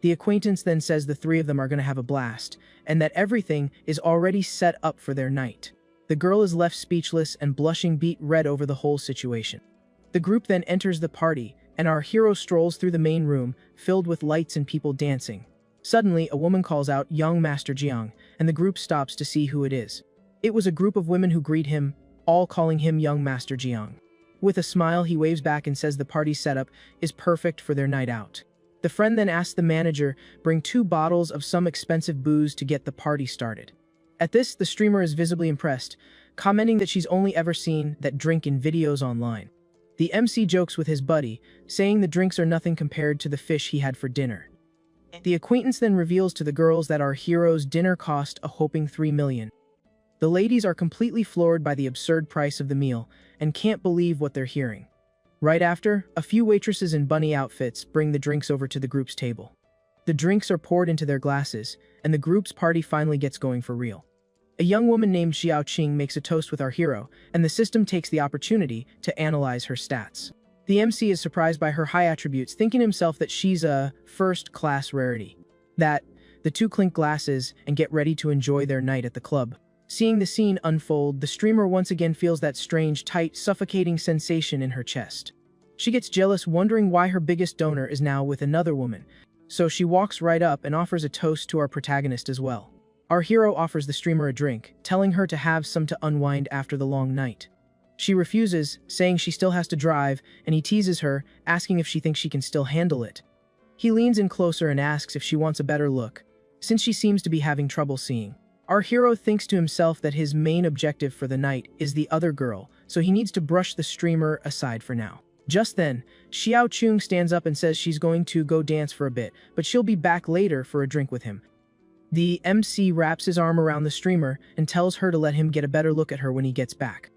The acquaintance then says the three of them are going to have a blast, and that everything is already set up for their night. The girl is left speechless and blushing beet red over the whole situation. The group then enters the party, and our hero strolls through the main room, filled with lights and people dancing. Suddenly, a woman calls out, "Young Master Jiang," and the group stops to see who it is. It was a group of women who greet him, all calling him Young Master Jiang. With a smile, he waves back and says the party setup is perfect for their night out. The friend then asks the manager, bring 2 bottles of some expensive booze to get the party started. At this, the streamer is visibly impressed, commenting that she's only ever seen that drink in videos online. The MC jokes with his buddy, saying the drinks are nothing compared to the fish he had for dinner. The acquaintance then reveals to the girls that our hero's dinner cost a whopping 3 million. The ladies are completely floored by the absurd price of the meal and can't believe what they're hearing. Right after, a few waitresses in bunny outfits bring the drinks over to the group's table. The drinks are poured into their glasses, and the group's party finally gets going for real. A young woman named Xiao Qing makes a toast with our hero, and the system takes the opportunity to analyze her stats. The MC is surprised by her high attributes, thinking himself that she's a first-class rarity. That, the two clink glasses and get ready to enjoy their night at the club. Seeing the scene unfold, the streamer once again feels that strange, tight, suffocating sensation in her chest. She gets jealous, wondering why her biggest donor is now with another woman, so she walks right up and offers a toast to our protagonist as well. Our hero offers the streamer a drink, telling her to have some to unwind after the long night. She refuses, saying she still has to drive, and he teases her, asking if she thinks she can still handle it. He leans in closer and asks if she wants a better look, since she seems to be having trouble seeing. Our hero thinks to himself that his main objective for the night is the other girl, so he needs to brush the streamer aside for now. Just then, Xiao Qing stands up and says she's going to go dance for a bit, but she'll be back later for a drink with him. The MC wraps his arm around the streamer and tells her to let him get a better look at her when he gets back.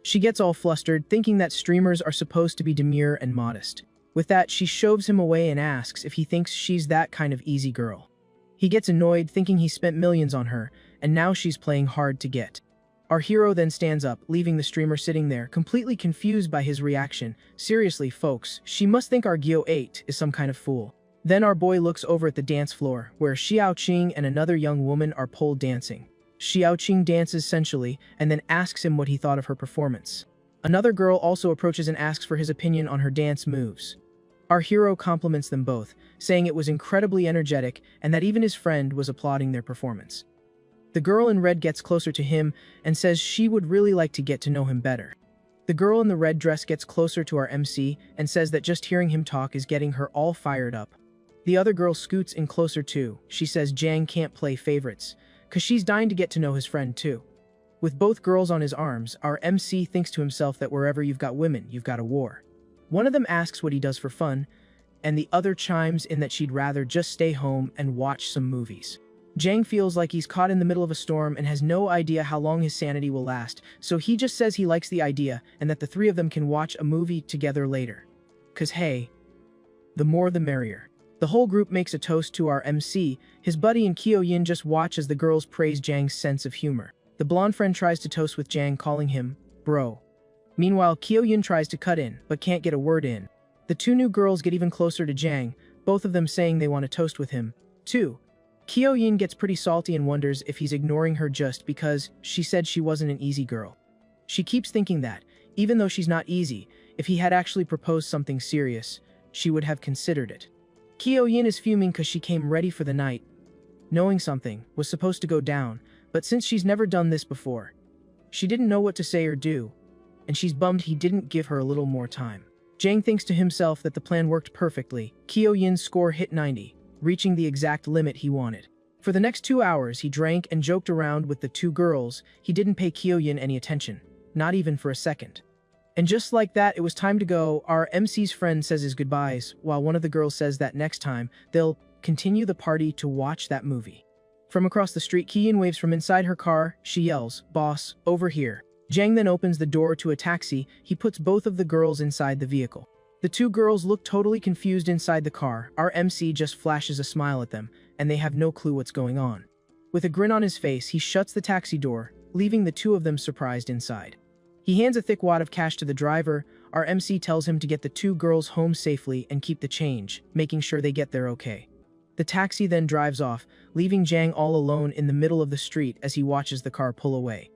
She gets all flustered, thinking that streamers are supposed to be demure and modest. With that, she shoves him away and asks if he thinks she's that kind of easy girl. He gets annoyed, thinking he spent millions on her, and now she's playing hard to get. Our hero then stands up, leaving the streamer sitting there, completely confused by his reaction. Seriously, folks, she must think our Gyo 8 is some kind of fool. Then our boy looks over at the dance floor, where Xiao Qing and another young woman are pole dancing. Xiao Qing dances sensually, and then asks him what he thought of her performance. Another girl also approaches and asks for his opinion on her dance moves. Our hero compliments them both, saying it was incredibly energetic and that even his friend was applauding their performance. The girl in red gets closer to him and says she would really like to get to know him better. The girl in the red dress gets closer to our MC and says that just hearing him talk is getting her all fired up. The other girl scoots in closer too. She says Jiang can't play favorites, cause she's dying to get to know his friend too. With both girls on his arms, our MC thinks to himself that wherever you've got women, you've got a war. One of them asks what he does for fun, and the other chimes in that she'd rather just stay home and watch some movies. Jang feels like he's caught in the middle of a storm and has no idea how long his sanity will last, so he just says he likes the idea and that the three of them can watch a movie together later. 'Cause hey, the more the merrier. The whole group makes a toast to our MC. His buddy and Kyo-yin just watch as the girls praise Jang's sense of humor. The blonde friend tries to toast with Jang, calling him bro. Meanwhile, Kyo-yin tries to cut in, but can't get a word in. The two new girls get even closer to Jang, both of them saying they want to toast with him, too. Kyo-yin gets pretty salty and wonders if he's ignoring her just because she said she wasn't an easy girl. She keeps thinking that, even though she's not easy, if he had actually proposed something serious, she would have considered it. Kyo-yin is fuming because she came ready for the night, knowing something was supposed to go down, but since she's never done this before, she didn't know what to say or do, and she's bummed he didn't give her a little more time. Jang thinks to himself that the plan worked perfectly. Kyo-yin's score hit 90, reaching the exact limit he wanted. For the next 2 hours, he drank and joked around with the two girls. He didn't pay Kyo-yin any attention, not even for a second. And just like that, it was time to go. Our MC's friend says his goodbyes, while one of the girls says that next time, they'll continue the party to watch that movie. From across the street, Kyo-yin waves from inside her car. She yells, "Boss, over here." Jang then opens the door to a taxi. He puts both of the girls inside the vehicle. The two girls look totally confused inside the car. Our MC just flashes a smile at them, and they have no clue what's going on. With a grin on his face, he shuts the taxi door, leaving the two of them surprised inside. He hands a thick wad of cash to the driver. Our MC tells him to get the two girls home safely and keep the change, making sure they get there okay. The taxi then drives off, leaving Jang all alone in the middle of the street as he watches the car pull away.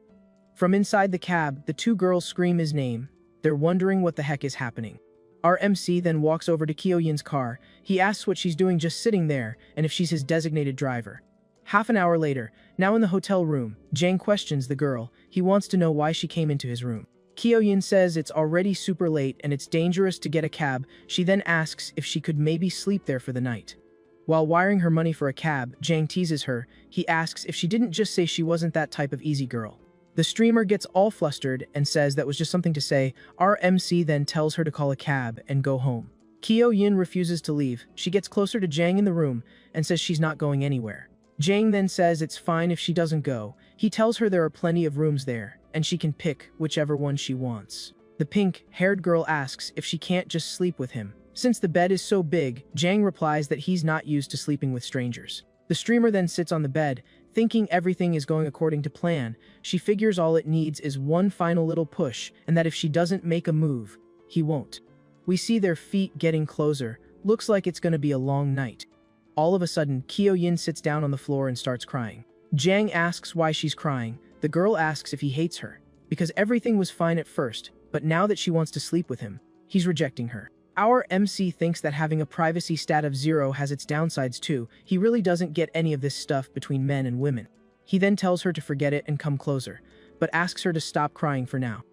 From inside the cab, the two girls scream his name. They're wondering what the heck is happening. Our MC then walks over to Kyo-yin's car. He asks what she's doing just sitting there and if she's his designated driver. Half an hour later, now in the hotel room, Jang questions the girl. He wants to know why she came into his room. Kyo-yin says it's already super late and it's dangerous to get a cab. She then asks if she could maybe sleep there for the night. While wiring her money for a cab, Jang teases her. He asks if she didn't just say she wasn't that type of easy girl. The streamer gets all flustered and says that was just something to say. Our MC then tells her to call a cab and go home. Kyo-yin refuses to leave. She gets closer to Jang in the room and says she's not going anywhere. Jang then says it's fine if she doesn't go. He tells her there are plenty of rooms there, and she can pick whichever one she wants. The pink-haired girl asks if she can't just sleep with him. Since the bed is so big, Jang replies that he's not used to sleeping with strangers. The streamer then sits on the bed, thinking everything is going according to plan. She figures all it needs is one final little push, and that if she doesn't make a move, he won't. We see their feet getting closer. Looks like it's gonna be a long night. All of a sudden, Kyo-yin sits down on the floor and starts crying. Jang asks why she's crying. The girl asks if he hates her, because everything was fine at first, but now that she wants to sleep with him, he's rejecting her. Our MC thinks that having a privacy stat of 0 has its downsides too. He really doesn't get any of this stuff between men and women. He then tells her to forget it and come closer, but asks her to stop crying for now.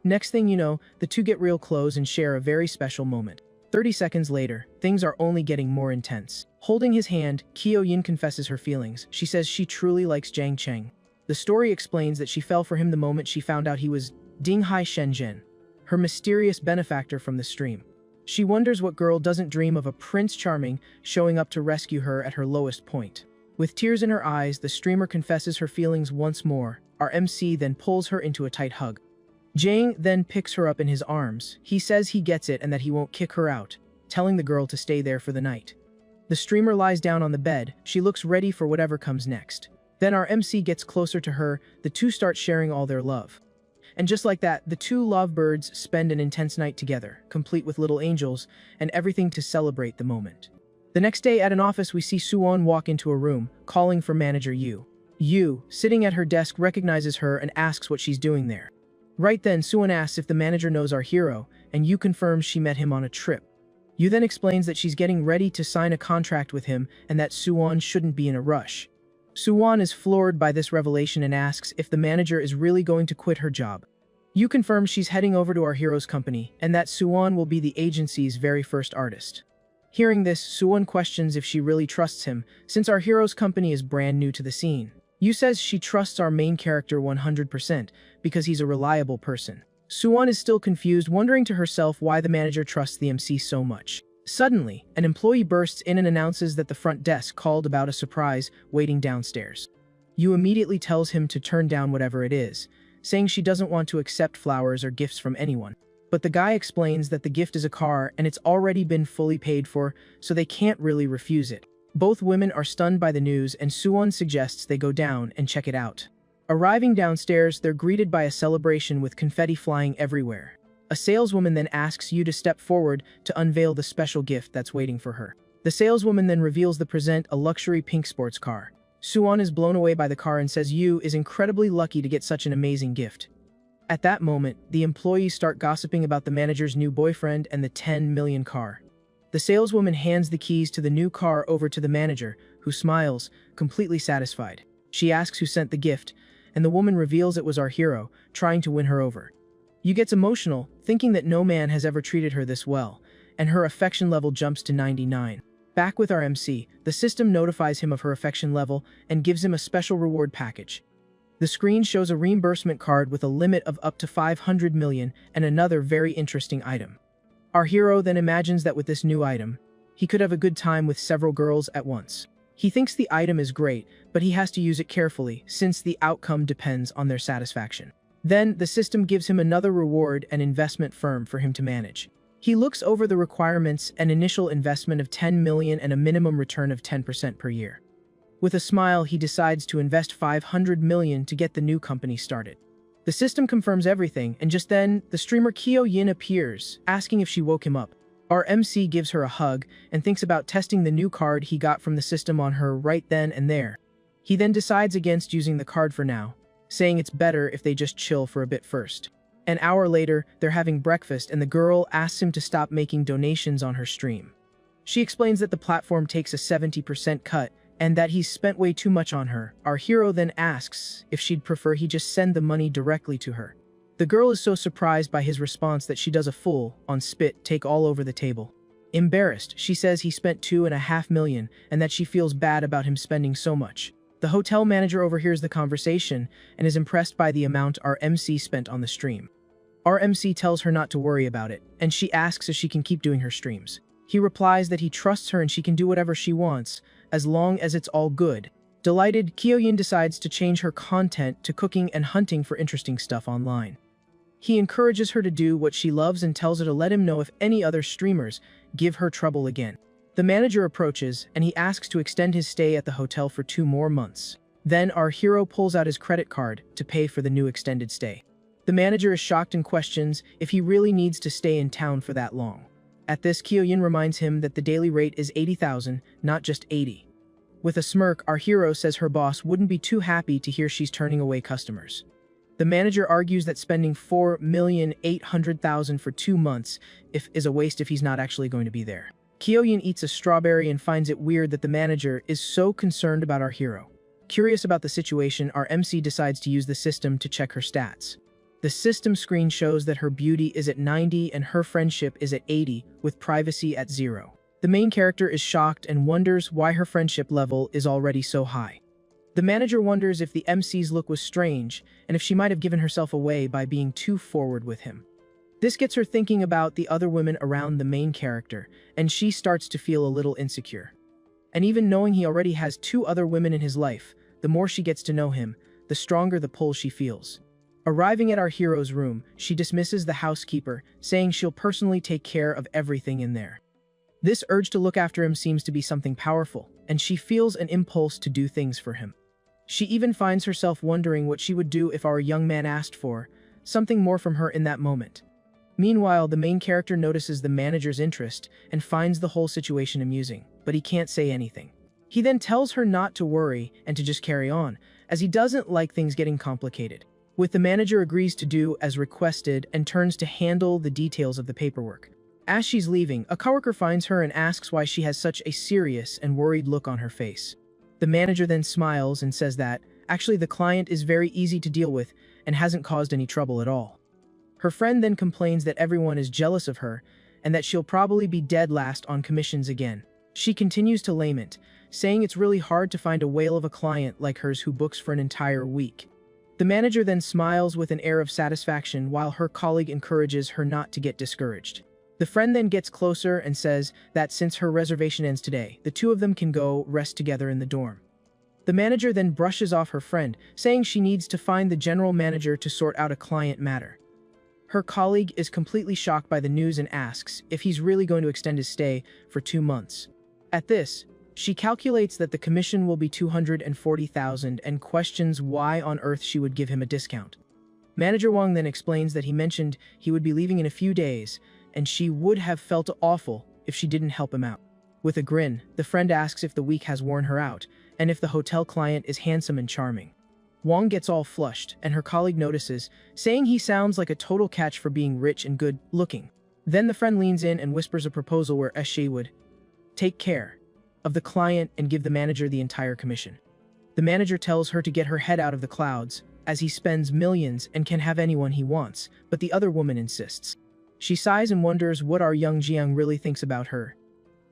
Next thing you know, the two get real close and share a very special moment. 30 seconds later, things are only getting more intense. Holding his hand, Kyo-yin confesses her feelings. She says she truly likes Jang Cheng. The story explains that she fell for him the moment she found out he was Dinghai Shenzhen, her mysterious benefactor from the stream. She wonders what girl doesn't dream of a Prince Charming showing up to rescue her at her lowest point. With tears in her eyes, the streamer confesses her feelings once more. Our MC then pulls her into a tight hug. Jang then picks her up in his arms. He says he gets it and that he won't kick her out, telling the girl to stay there for the night. The streamer lies down on the bed. She looks ready for whatever comes next. Then our MC gets closer to her. The two start sharing all their love. And just like that, the two lovebirds spend an intense night together, complete with little angels and everything to celebrate the moment. The next day at an office, we see Suwon walk into a room, calling for manager Yu. Yu, sitting at her desk, recognizes her and asks what she's doing there. Right then, Suwon asks if the manager knows our hero, and Yu confirms she met him on a trip. Yu then explains that she's getting ready to sign a contract with him and that Suwon shouldn't be in a rush. Suwon is floored by this revelation and asks if the manager is really going to quit her job. Yu confirms she's heading over to our hero's company and that Suwon will be the agency's very first artist. Hearing this, Suwon questions if she really trusts him, since our hero's company is brand new to the scene. Yu says she trusts our main character 100% because he's a reliable person. Suwon is still confused, wondering to herself why the manager trusts the MC so much. Suddenly, an employee bursts in and announces that the front desk called about a surprise waiting downstairs. Yu immediately tells him to turn down whatever it is, saying she doesn't want to accept flowers or gifts from anyone. But the guy explains that the gift is a car and it's already been fully paid for, so they can't really refuse it. Both women are stunned by the news and Suwon suggests they go down and check it out. Arriving downstairs, they're greeted by a celebration with confetti flying everywhere. A saleswoman then asks Yu to step forward to unveil the special gift that's waiting for her. The saleswoman then reveals the present, a luxury pink sports car. Suwon is blown away by the car and says Yu is incredibly lucky to get such an amazing gift. At that moment, the employees start gossiping about the manager's new boyfriend and the 10 million car. The saleswoman hands the keys to the new car over to the manager, who smiles, completely satisfied. She asks who sent the gift, and the woman reveals it was our hero, trying to win her over. Yu gets emotional, thinking that no man has ever treated her this well, and her affection level jumps to 99. Back with our MC, the system notifies him of her affection level and gives him a special reward package. The screen shows a reimbursement card with a limit of up to 500 million and another very interesting item. Our hero then imagines that with this new item, he could have a good time with several girls at once. He thinks the item is great, but he has to use it carefully since the outcome depends on their satisfaction. Then, the system gives him another reward and investment firm for him to manage. He looks over the requirements: an initial investment of 10 million and a minimum return of 10% per year. With a smile, he decides to invest 500 million to get the new company started. The system confirms everything, and just then, the streamer Kyo Yin appears, asking if she woke him up. Our MC gives her a hug and thinks about testing the new card he got from the system on her right then and there. He then decides against using the card for now, saying it's better if they just chill for a bit first. An hour later, they're having breakfast and the girl asks him to stop making donations on her stream. She explains that the platform takes a 70% cut and that he's spent way too much on her. Our hero then asks if she'd prefer he just send the money directly to her. The girl is so surprised by his response that she does a full-on spit take all over the table. Embarrassed, she says he spent 2.5 million and that she feels bad about him spending so much. The hotel manager overhears the conversation and is impressed by the amount our MC spent on the stream. Our MC tells her not to worry about it, and she asks if she can keep doing her streams. He replies that he trusts her and she can do whatever she wants, as long as it's all good. Delighted, Kyoyin decides to change her content to cooking and hunting for interesting stuff online. He encourages her to do what she loves and tells her to let him know if any other streamers give her trouble again. The manager approaches, and he asks to extend his stay at the hotel for 2 more months. Then our hero pulls out his credit card to pay for the new extended stay. The manager is shocked and questions if he really needs to stay in town for that long. At this, Kyoyin reminds him that the daily rate is 80,000, not just 80. With a smirk, our hero says her boss wouldn't be too happy to hear she's turning away customers. The manager argues that spending 4,800,000 for 2 months is a waste if he's not actually going to be there. Kyoyin eats a strawberry and finds it weird that the manager is so concerned about our hero. Curious about the situation, our MC decides to use the system to check her stats. The system screen shows that her beauty is at 90 and her friendship is at 80, with privacy at 0. The main character is shocked and wonders why her friendship level is already so high. The manager wonders if the MC's look was strange and if she might have given herself away by being too forward with him. This gets her thinking about the other women around the main character, and she starts to feel a little insecure. And even knowing he already has 2 other women in his life, the more she gets to know him, the stronger the pull she feels. Arriving at our hero's room, she dismisses the housekeeper, saying she'll personally take care of everything in there. This urge to look after him seems to be something powerful, and she feels an impulse to do things for him. She even finds herself wondering what she would do if our young man asked for something more from her in that moment. Meanwhile, the main character notices the manager's interest and finds the whole situation amusing, but he can't say anything. He then tells her not to worry and to just carry on, as he doesn't like things getting complicated. The manager agrees to do as requested and turns to handle the details of the paperwork. As she's leaving, a coworker finds her and asks why she has such a serious and worried look on her face. The manager then smiles and says that, actually, the client is very easy to deal with and hasn't caused any trouble at all. Her friend then complains that everyone is jealous of her and that she'll probably be dead last on commissions again. She continues to lament, saying it's really hard to find a whale of a client like hers who books for an entire week. The manager then smiles with an air of satisfaction while her colleague encourages her not to get discouraged. The friend then gets closer and says that since her reservation ends today, the two of them can go rest together in the dorm. The manager then brushes off her friend, saying she needs to find the general manager to sort out a client matter. Her colleague is completely shocked by the news and asks if he's really going to extend his stay for 2 months. At this, she calculates that the commission will be 240,000 and questions why on earth she would give him a discount. Manager Wang then explains that he mentioned he would be leaving in a few days, and she would have felt awful if she didn't help him out. With a grin, the friend asks if the week has worn her out, and if the hotel client is handsome and charming. Wang gets all flushed, and her colleague notices, saying he sounds like a total catch for being rich and good-looking. Then the friend leans in and whispers a proposal where she would take care of the client and give the manager the entire commission. The manager tells her to get her head out of the clouds, as he spends millions and can have anyone he wants, but the other woman insists. She sighs and wonders what our young Jiang really thinks about her,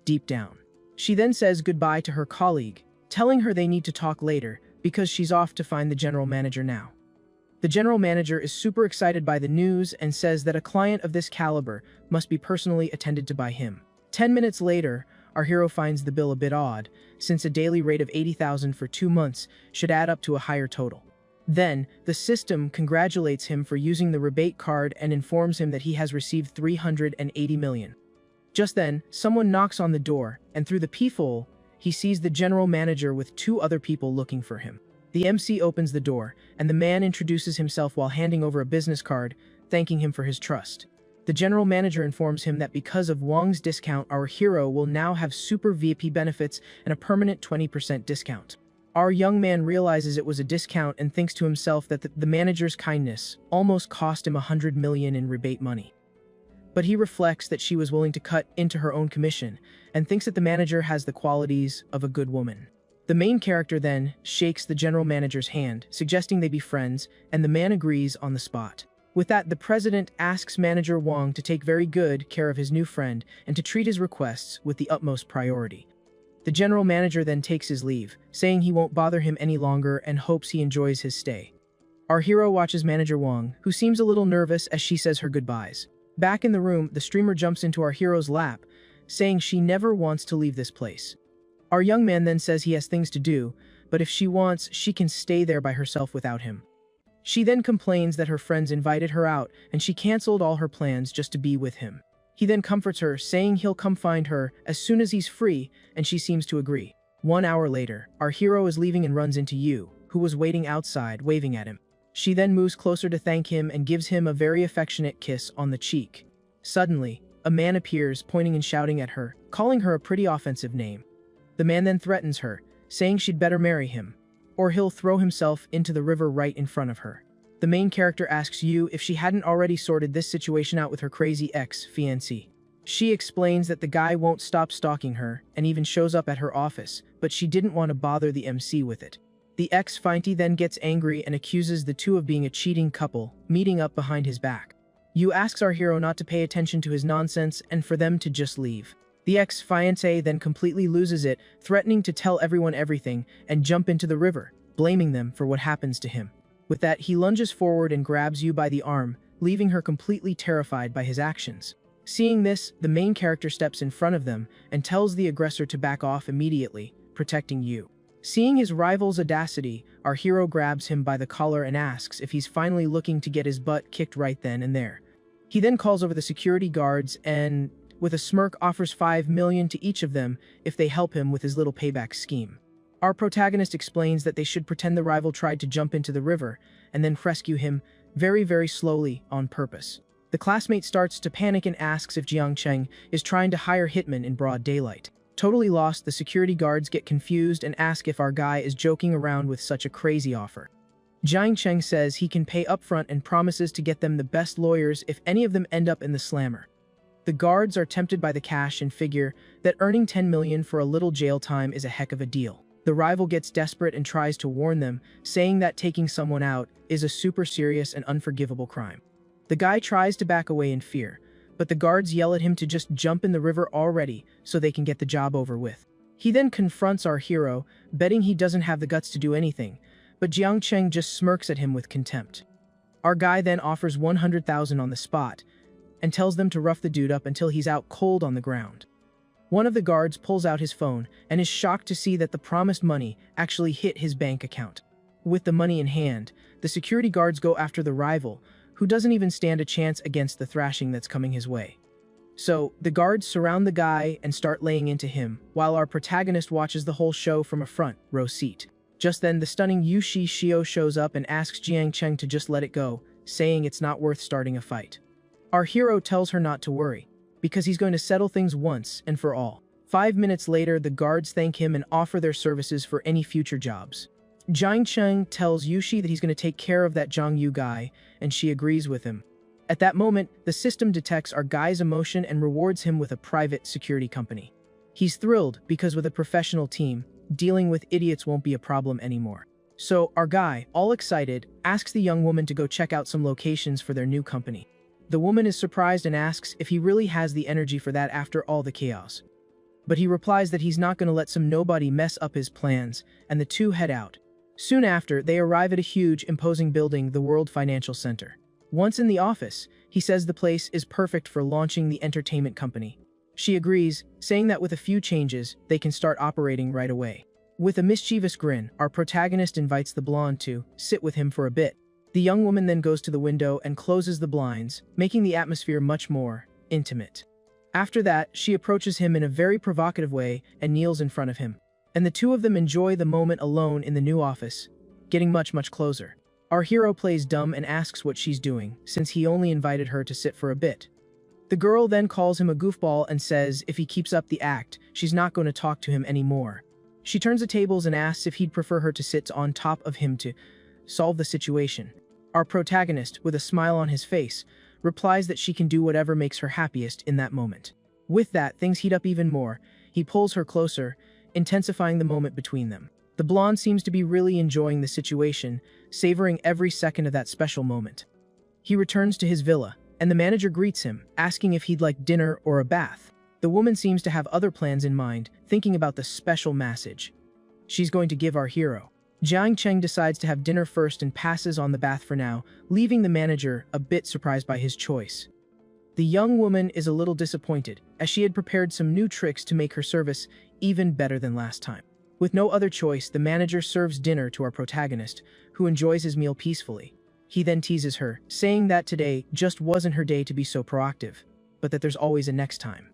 deep down. She then says goodbye to her colleague, telling her they need to talk later because she's off to find the general manager now. The general manager is super excited by the news and says that a client of this caliber must be personally attended to by him. 10 minutes later, our hero finds the bill a bit odd, since a daily rate of 80,000 for 2 months should add up to a higher total. Then, the system congratulates him for using the rebate card and informs him that he has received 380 million. Just then, someone knocks on the door, and through the peephole, he sees the general manager with 2 other people looking for him. The MC opens the door, and the man introduces himself while handing over a business card, thanking him for his trust. The general manager informs him that because of Wang's discount, our hero will now have super VIP benefits and a permanent 20% discount. Our young man realizes it was a discount and thinks to himself that the manager's kindness almost cost him 100 million in rebate money. But he reflects that she was willing to cut into her own commission and thinks that the manager has the qualities of a good woman. The main character then shakes the general manager's hand, suggesting they be friends, and the man agrees on the spot. With that, the president asks manager Wang to take very good care of his new friend and to treat his requests with the utmost priority. The general manager then takes his leave, saying he won't bother him any longer and hopes he enjoys his stay. Our hero watches manager Wang, who seems a little nervous as she says her goodbyes. Back in the room, the streamer jumps into our hero's lap, saying she never wants to leave this place. Our young man then says he has things to do, but if she wants, she can stay there by herself without him. She then complains that her friends invited her out and she canceled all her plans just to be with him. He then comforts her, saying he'll come find her as soon as he's free, and she seems to agree. 1 hour later, our hero is leaving and runs into Yu, who was waiting outside, waving at him. She then moves closer to thank him and gives him a very affectionate kiss on the cheek. Suddenly, a man appears, pointing and shouting at her, calling her a pretty offensive name. The man then threatens her, saying she'd better marry him, or he'll throw himself into the river right in front of her. The main character asks Yu if she hadn't already sorted this situation out with her crazy ex-fiancé. She explains that the guy won't stop stalking her and even shows up at her office, but she didn't want to bother the MC with it. The ex-fiancé then gets angry and accuses the two of being a cheating couple, meeting up behind his back. Yu asks our hero not to pay attention to his nonsense and for them to just leave. The ex-fiancé then completely loses it, threatening to tell everyone everything and jump into the river, blaming them for what happens to him. With that, he lunges forward and grabs Yu by the arm, leaving her completely terrified by his actions. Seeing this, the main character steps in front of them and tells the aggressor to back off immediately, protecting Yu. Seeing his rival's audacity, our hero grabs him by the collar and asks if he's finally looking to get his butt kicked right then and there. He then calls over the security guards and, with a smirk, offers 5 million to each of them if they help him with his little payback scheme. Our protagonist explains that they should pretend the rival tried to jump into the river and then rescue him very, very slowly on purpose. The classmate starts to panic and asks if Jiang Cheng is trying to hire hitmen in broad daylight. Totally lost, the security guards get confused and ask if our guy is joking around with such a crazy offer. Jiang Cheng says he can pay upfront and promises to get them the best lawyers if any of them end up in the slammer. The guards are tempted by the cash and figure that earning 10 million for a little jail time is a heck of a deal. The rival gets desperate and tries to warn them, saying that taking someone out is a super serious and unforgivable crime. The guy tries to back away in fear, but the guards yell at him to just jump in the river already so they can get the job over with. He then confronts our hero, betting he doesn't have the guts to do anything, but Jiang Cheng just smirks at him with contempt. Our guy then offers 100,000 on the spot, and tells them to rough the dude up until he's out cold on the ground. One of the guards pulls out his phone and is shocked to see that the promised money actually hit his bank account. With the money in hand, the security guards go after the rival, who doesn't even stand a chance against the thrashing that's coming his way. So, the guards surround the guy and start laying into him, while our protagonist watches the whole show from a front row seat. Just then, the stunning Yushi Shio shows up and asks Jiang Cheng to just let it go, saying it's not worth starting a fight. Our hero tells her not to worry, because he's going to settle things once and for all. 5 minutes later, the guards thank him and offer their services for any future jobs. Jiang Cheng tells Yushi that he's going to take care of that Zhang Yu guy, and she agrees with him. At that moment, the system detects our guy's emotion and rewards him with a private security company. He's thrilled because with a professional team, dealing with idiots won't be a problem anymore. So, our guy, all excited, asks the young woman to go check out some locations for their new company. The woman is surprised and asks if he really has the energy for that after all the chaos. But he replies that he's not going to let some nobody mess up his plans, and the two head out. Soon after, they arrive at a huge, imposing building, the World Financial Center. Once in the office, he says the place is perfect for launching the entertainment company. She agrees, saying that with a few changes, they can start operating right away. With a mischievous grin, our protagonist invites the blonde to sit with him for a bit. The young woman then goes to the window and closes the blinds, making the atmosphere much more intimate. After that, she approaches him in a very provocative way and kneels in front of him. And the two of them enjoy the moment alone in the new office, getting much closer. Our hero plays dumb and asks what she's doing, since he only invited her to sit for a bit. The girl then calls him a goofball and says if he keeps up the act, she's not going to talk to him anymore. She turns the tables and asks if he'd prefer her to sit on top of him to solve the situation. Our protagonist, with a smile on his face, replies that she can do whatever makes her happiest in that moment. With that, things heat up even more. He pulls her closer, intensifying the moment between them. The blonde seems to be really enjoying the situation, savoring every second of that special moment. He returns to his villa, and the manager greets him, asking if he'd like dinner or a bath. The woman seems to have other plans in mind, thinking about the special massage she's going to give our hero. Jiang Cheng decides to have dinner first and passes on the bath for now, leaving the manager a bit surprised by his choice. The young woman is a little disappointed, as she had prepared some new tricks to make her service even better than last time. With no other choice, the manager serves dinner to our protagonist, who enjoys his meal peacefully. He then teases her, saying that today just wasn't her day to be so proactive, but that there's always a next time.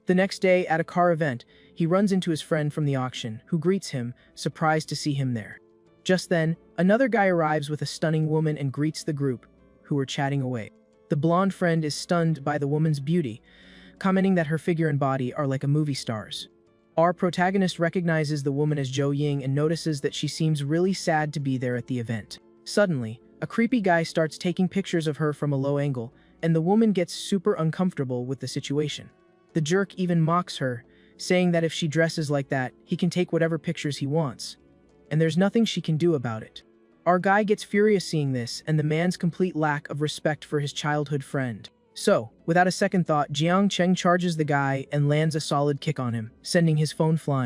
The next day, at a car event, he runs into his friend from the auction, who greets him, surprised to see him there. Just then, another guy arrives with a stunning woman and greets the group, who are chatting away. The blonde friend is stunned by the woman's beauty, commenting that her figure and body are like a movie star's. Our protagonist recognizes the woman as Zhou Ying and notices that she seems really sad to be there at the event. Suddenly, a creepy guy starts taking pictures of her from a low angle, and the woman gets super uncomfortable with the situation. The jerk even mocks her, saying that if she dresses like that, he can take whatever pictures he wants, and there's nothing she can do about it. Our guy gets furious seeing this and the man's complete lack of respect for his childhood friend. So, without a second thought, Jiang Cheng charges the guy and lands a solid kick on him, sending his phone flying.